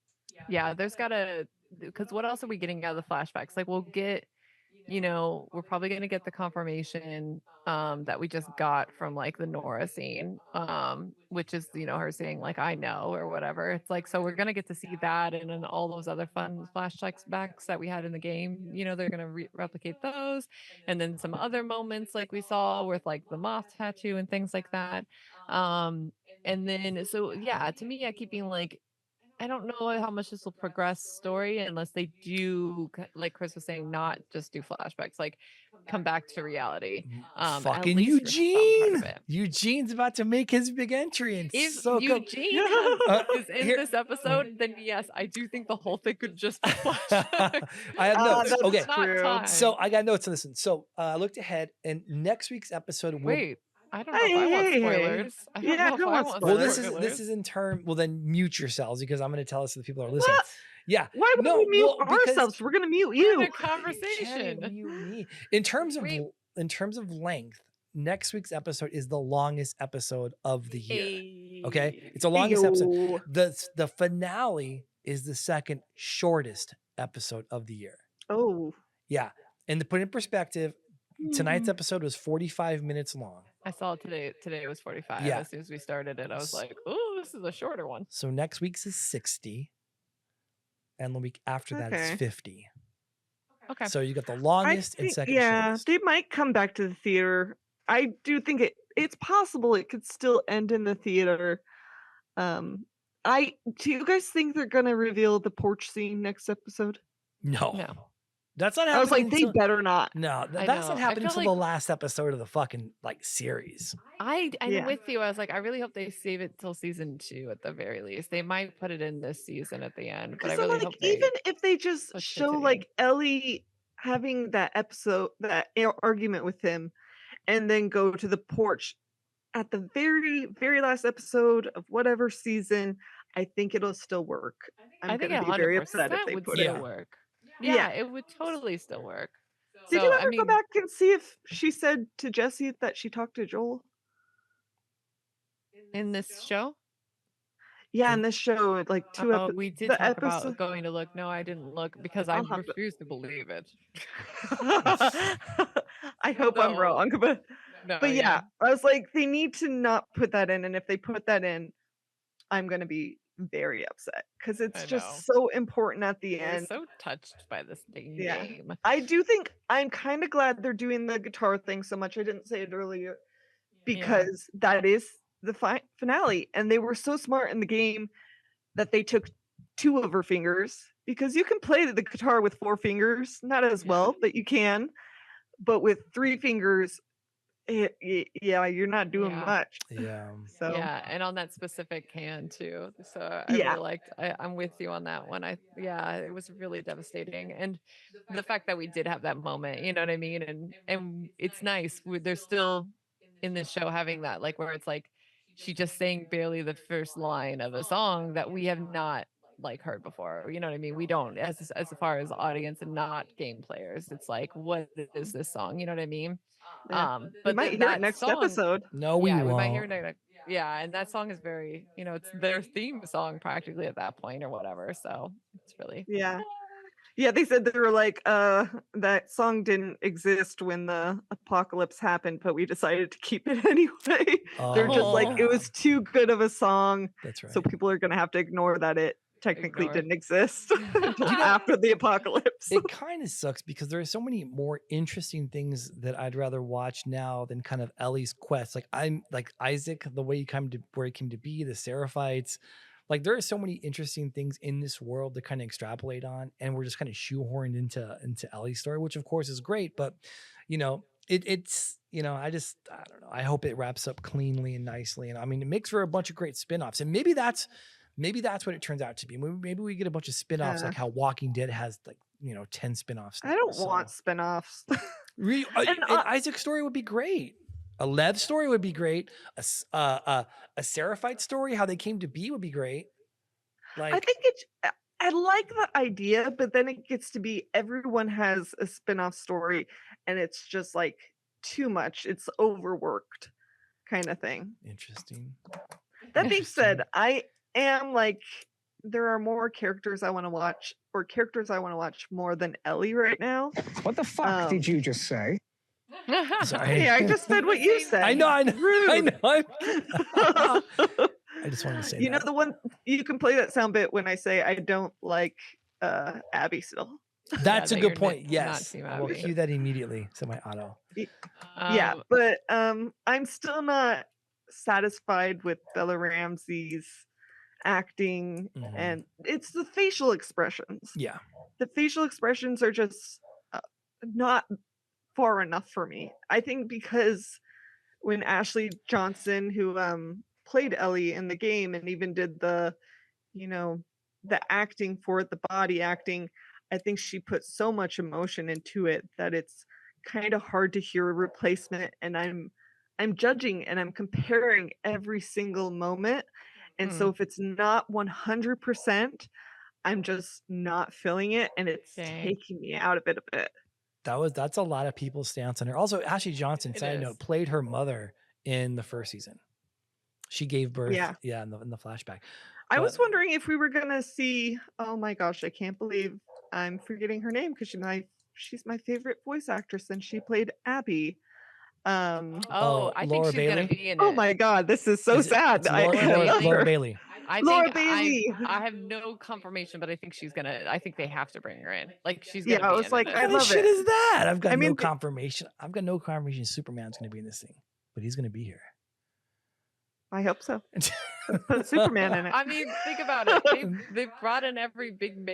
Yeah, there's gotta, because what else are we getting out of the flashbacks? Like, we'll get, we're probably gonna get the confirmation that we just got from like the Nora scene, which is, her saying like, I know, or whatever. It's like, so we're gonna get to see that, and then all those other fun flashbacks that we had in the game, they're gonna replicate those, and then some other moments like we saw with like the moth tattoo and things like that. And then, so yeah, to me, I keep being like, I don't know how much this will progress story unless they do, like Chris was saying, not just do flashbacks, like come back to reality. Fucking Eugene. Eugene's about to make his big entry. And if so Eugene is in this episode, then yes, I do think the whole thing could just be flashbacks. I have notes. Okay. True. So I got notes on this one. So I looked ahead, and next week's episode will... Wait. I don't know if I want spoilers. I don't know if I want spoilers. Well, this is in term. Well, then mute yourselves, because I'm going to tell us to the people that are listening. What? Yeah. Why would we mute ourselves? We're going to mute you. We're in a conversation. Mute me. In terms of length, next week's episode is the longest episode of the year. Okay, it's the longest episode. The finale is the second shortest episode of the year. Oh. Yeah, and to put it in perspective, tonight's episode was 45 minutes long. I saw it today. Today it was 45. Yeah. As soon as we started it, I was like, "Oh, this is a shorter one." So next week's is 60, and the week after that is 50. Okay. So you got the longest and second shortest. They might come back to the theater. I do think it's possible it could still end in the theater. Do you guys think they're gonna reveal the porch scene next episode? No. That's not happening. I was like, they better not. No, that's not happening until the last episode of the fucking series. I'm with you. I was like, I really hope they save it till season 2 at the very least. They might put it in this season at the end, but I really hope even if they just show like Ellie having that episode, that argument with him, and then go to the porch at the very, very last episode of whatever season, I think it'll still work. I think gonna be very upset if they would put still it. work. Yeah, it would totally still work. Did you ever go back and see if she said to Jesse that she talked to Joel in this show? Yeah, in this show, like 2 episodes. We did talk about going to look. No, I didn't look because I refuse to believe it. I hope I'm wrong, but yeah, I was like, they need to not put that in, and if they put that in, I'm gonna be very upset, because it's just so important at the end. So touched by this game. I do think I'm kind of glad they're doing the guitar thing so much. I didn't say it earlier, because that is the finale, and they were so smart in the game that they took 2 of her fingers, because you can play the guitar with 4 fingers, not as well, but you can. But with 3 fingers, you're not doing much. So and on that specific hand too. So I really liked. I'm with you on that one. It was really devastating, and the fact that we did have that moment, you know what I mean, and it's nice. They're still in this show having that, like, where it's like she just sang barely the first line of a song that we have not like heard before. You know what I mean? We don't, as far as audience and not game players, it's like, what is this song? You know what I mean? Yeah. We But might then hear it that next song, episode. No, we yeah, won't. we might hear it. Yeah, and that song is very, you know, it's their theme song practically at that point or whatever. So it's really, Yeah. Yeah, they said they were like, that song didn't exist when the apocalypse happened, but we decided to keep it anyway. They're just like, it was too good of a song. That's right. So people are gonna have to ignore that it technically Ignore. didn't exist until after the apocalypse. It kind of sucks because there are so many more interesting things that I'd rather watch now than kind of Ellie's quest. Like I'm like Isaac, the way he came to where he came to be, the Seraphites. Like there are so many interesting things in this world to kind of extrapolate on, and we're just kind of shoehorned into Ellie's story, which of course is great. But you know, it's you know, I don't know. I hope it wraps up cleanly and nicely. And I mean, it makes for a bunch of great spin-offs, and maybe that's what it turns out to be. Maybe we get a bunch of spin-offs like how Walking Dead has like, you know, 10 spin-offs. I don't want spin-offs. Really, an Isaac story would be great. A Lev story would be great. A Seraphite story, how they came to be, would be great. Like I think I like the idea, but then it gets to be everyone has a spin-off story and it's just like too much. It's overworked kind of thing. Interesting. That being said, I am like, there are more characters I want to watch, or characters I want to watch more than Ellie right now. What the fuck did you just say? Sorry. Hey, I just said what you said. I know. Rude. I just wanted to say You that. know, the one you can play that sound bit when I say I don't like Abby still. That's a that good you're point. not Yes. Team I will Abby. cue that immediately. Semi-auto. Yeah, but I'm still not satisfied with Bella Ramsey's acting, and it's the facial expressions. Yeah. The facial expressions are just not far enough for me. I think because when Ashley Johnson, who played Ellie in the game and even did the, you know, the acting for it, the body acting, I think she put so much emotion into it that it's kind of hard to hear a replacement. And I'm judging and I'm comparing every single moment. And so if it's not 100%, I'm just not feeling it, and it's taking me out of it a bit. That's a lot of people's stance on her. Also, Ashley Johnson, side note, played her mother in the first season. She gave birth, in the flashback. I was wondering if we were gonna see. Oh my gosh, I can't believe I'm forgetting her name because she's my favorite voice actress, and she played Abby. I think Laura she's Bailey? gonna be in it. Oh my god, this is so sad. Laura Bailey. Laura Bailey. I have no confirmation, but I think I think they have to bring her in. Like she's Yeah, gonna I be was in like, it. I What love shit it. is that? I've got I mean, no confirmation. I've got no confirmation Superman's going to be in this thing, but he's going to be here. I hope so. Put Superman in it. I mean, think about it. They've brought in every big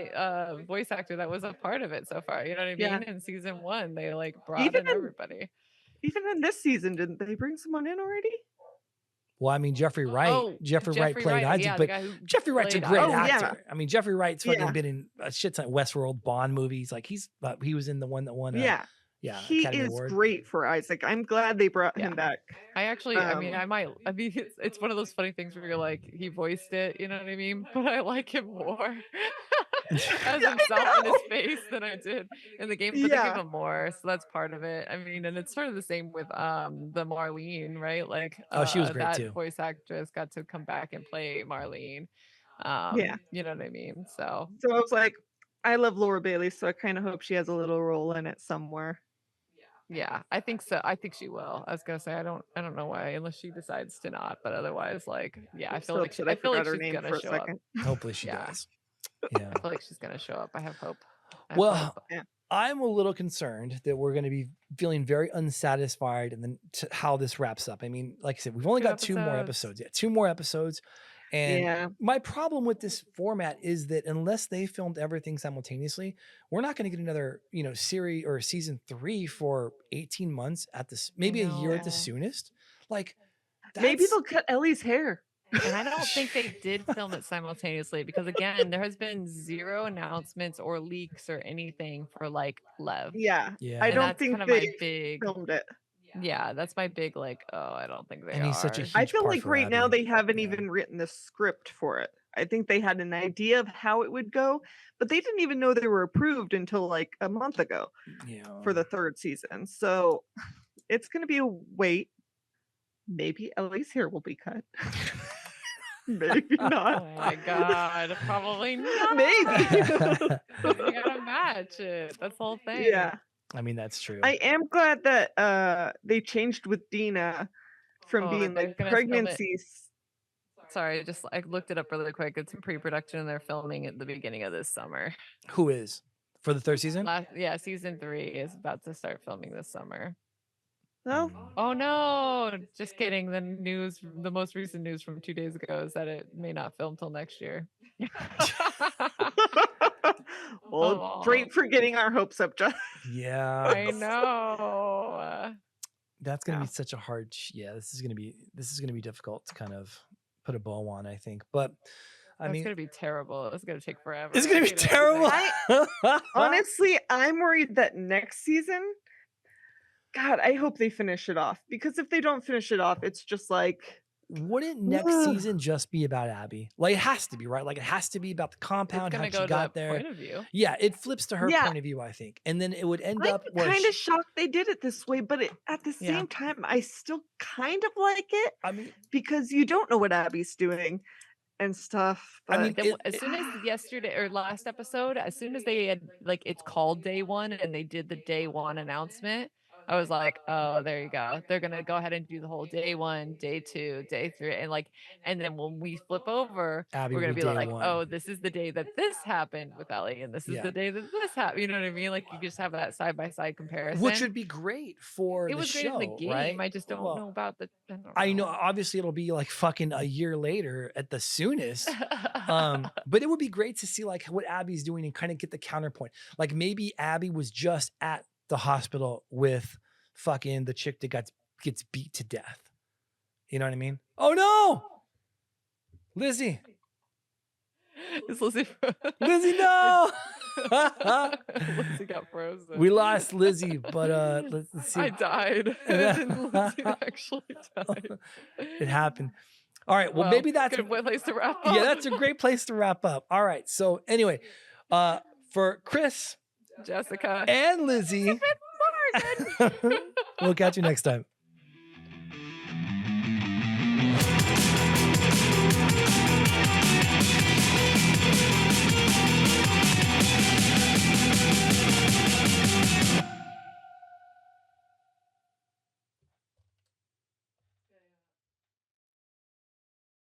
voice actor that was a part of it so far. You know what I mean? Yeah. In season 1, they like brought in everybody. Even in this season, didn't they bring someone in already? Well, I mean, Jeffrey Wright. Jeffrey Wright played Isaac, yeah, but the guy who Jeffrey Wright's a played great Isaac. actor. I mean, Jeffrey Wright's fucking Yeah. been in a shit ton of Westworld, Bond movies. Like he was in the one that won. He Academy is Award. great for Isaac. I'm glad they brought him back. I actually, I mean, it's one of those funny things where you're like, he voiced it, you know what I mean? But I like him more as himself in his face than I did in the game. But they give him more, so that's part of it. I mean, and it's sort of the same with the Marlene, right? Like, she was great that too. voice actress got to come back and play Marlene. You know what I mean? So I was like, I love Laura Bailey, so I kind of hope she has a little role in it somewhere. yeah, I think so. I think she will. I was gonna say I don't know why, unless she decides to not. But otherwise, like, yeah, I feel like she's gonna show up. Hopefully she does. Yeah. I feel like she's gonna show up. I have hope. I'm a little concerned that we're going to be feeling very unsatisfied and then how this wraps up. I mean, like I said, we've only got 2 more episodes. Yeah, 2 more episodes. And my problem with this format is that unless they filmed everything simultaneously, we're not going to get another, series or season 3 for 18 months at this, maybe a year at the soonest. Like, maybe they'll cut Ellie's hair. And I don't think they did film it simultaneously because, again, there has been 0 announcements or leaks or anything for like Lev. Yeah. I don't think they filmed it. Yeah, that's my big like. Oh, I don't think they And he's such a are. huge I feel part like for right now Abby. they haven't Yeah. even written the script for it. I think they had an idea of how it would go, but they didn't even know they were approved until like a month ago Yeah. for the third season. So it's going to be a wait. Maybe Ellie's hair will be cut. Maybe not. Oh my god, probably not. Maybe. You gotta match it. That's the whole thing. Yeah. I mean, that's true. I am glad that they changed with Dina from Oh, being they're like gonna film it. pregnancies. Sorry, I looked it up really quick. It's in pre-production and they're filming at the beginning of this summer. Who is for the third season? Yeah, season 3 is about to start filming this summer. Well, Oh no, just kidding. The most recent news from 2 days ago is that it may not film till next year. well, great for getting our hopes up, John. Yeah. I know. That's gonna Yeah. be such a hard. Yeah, this is gonna be difficult to kind of put a bow on, I think. But I It's mean, gonna be terrible. It's gonna take forever. it's gonna I be hate terrible. everything. Honestly, I'm worried that next season, God, I hope they finish it off, because if they don't finish it off, it's just like, Wouldn't next Ugh. season just be about Abby? Like it has to be, right? Like it has to be about the It's compound, how gonna she go to got that there. point of view. Yeah, it flips to her Yeah. point of view, I think, and then it would end I'm up where kind of shocked they did it this way, but at the Yeah. same time, I still kind of like it I mean, because you don't know what Abby's doing and stuff. I But mean, Then it- as soon as yesterday or last episode, as soon as they had like it's called day 1 and they did the day 1 announcement, I was like, oh, there you go. They're gonna go ahead and do the whole day 1, day 2, day 3, and then when we flip over, Abby we're will gonna be be day like, 1. oh, this is the day that this happened with Ellie, and this is Yeah. the day that this happened. You know what I mean? Like you just have that side by side comparison. which would be great for it the was great show, in the game. right? I just don't Well, know about the. I, don't I know, obviously, it'll be like fucking a year later at the soonest. But it would be great to see like what Abby's doing and kind of get the counterpoint. Like maybe Abby was just at the hospital with fucking the chick that gets beat to death. You know what I mean? Oh no, Lizzie, Is Lizzie? Lizzie, no. Lizzie got frozen. We lost Lizzie, but let's see. I died. And Lizzie actually died. It happened. All right. Well, maybe that's a good place to wrap up. yeah, that's a great place to wrap up. All right. So anyway, for Chris, Jessica, and Lizzie, we'll catch you next time.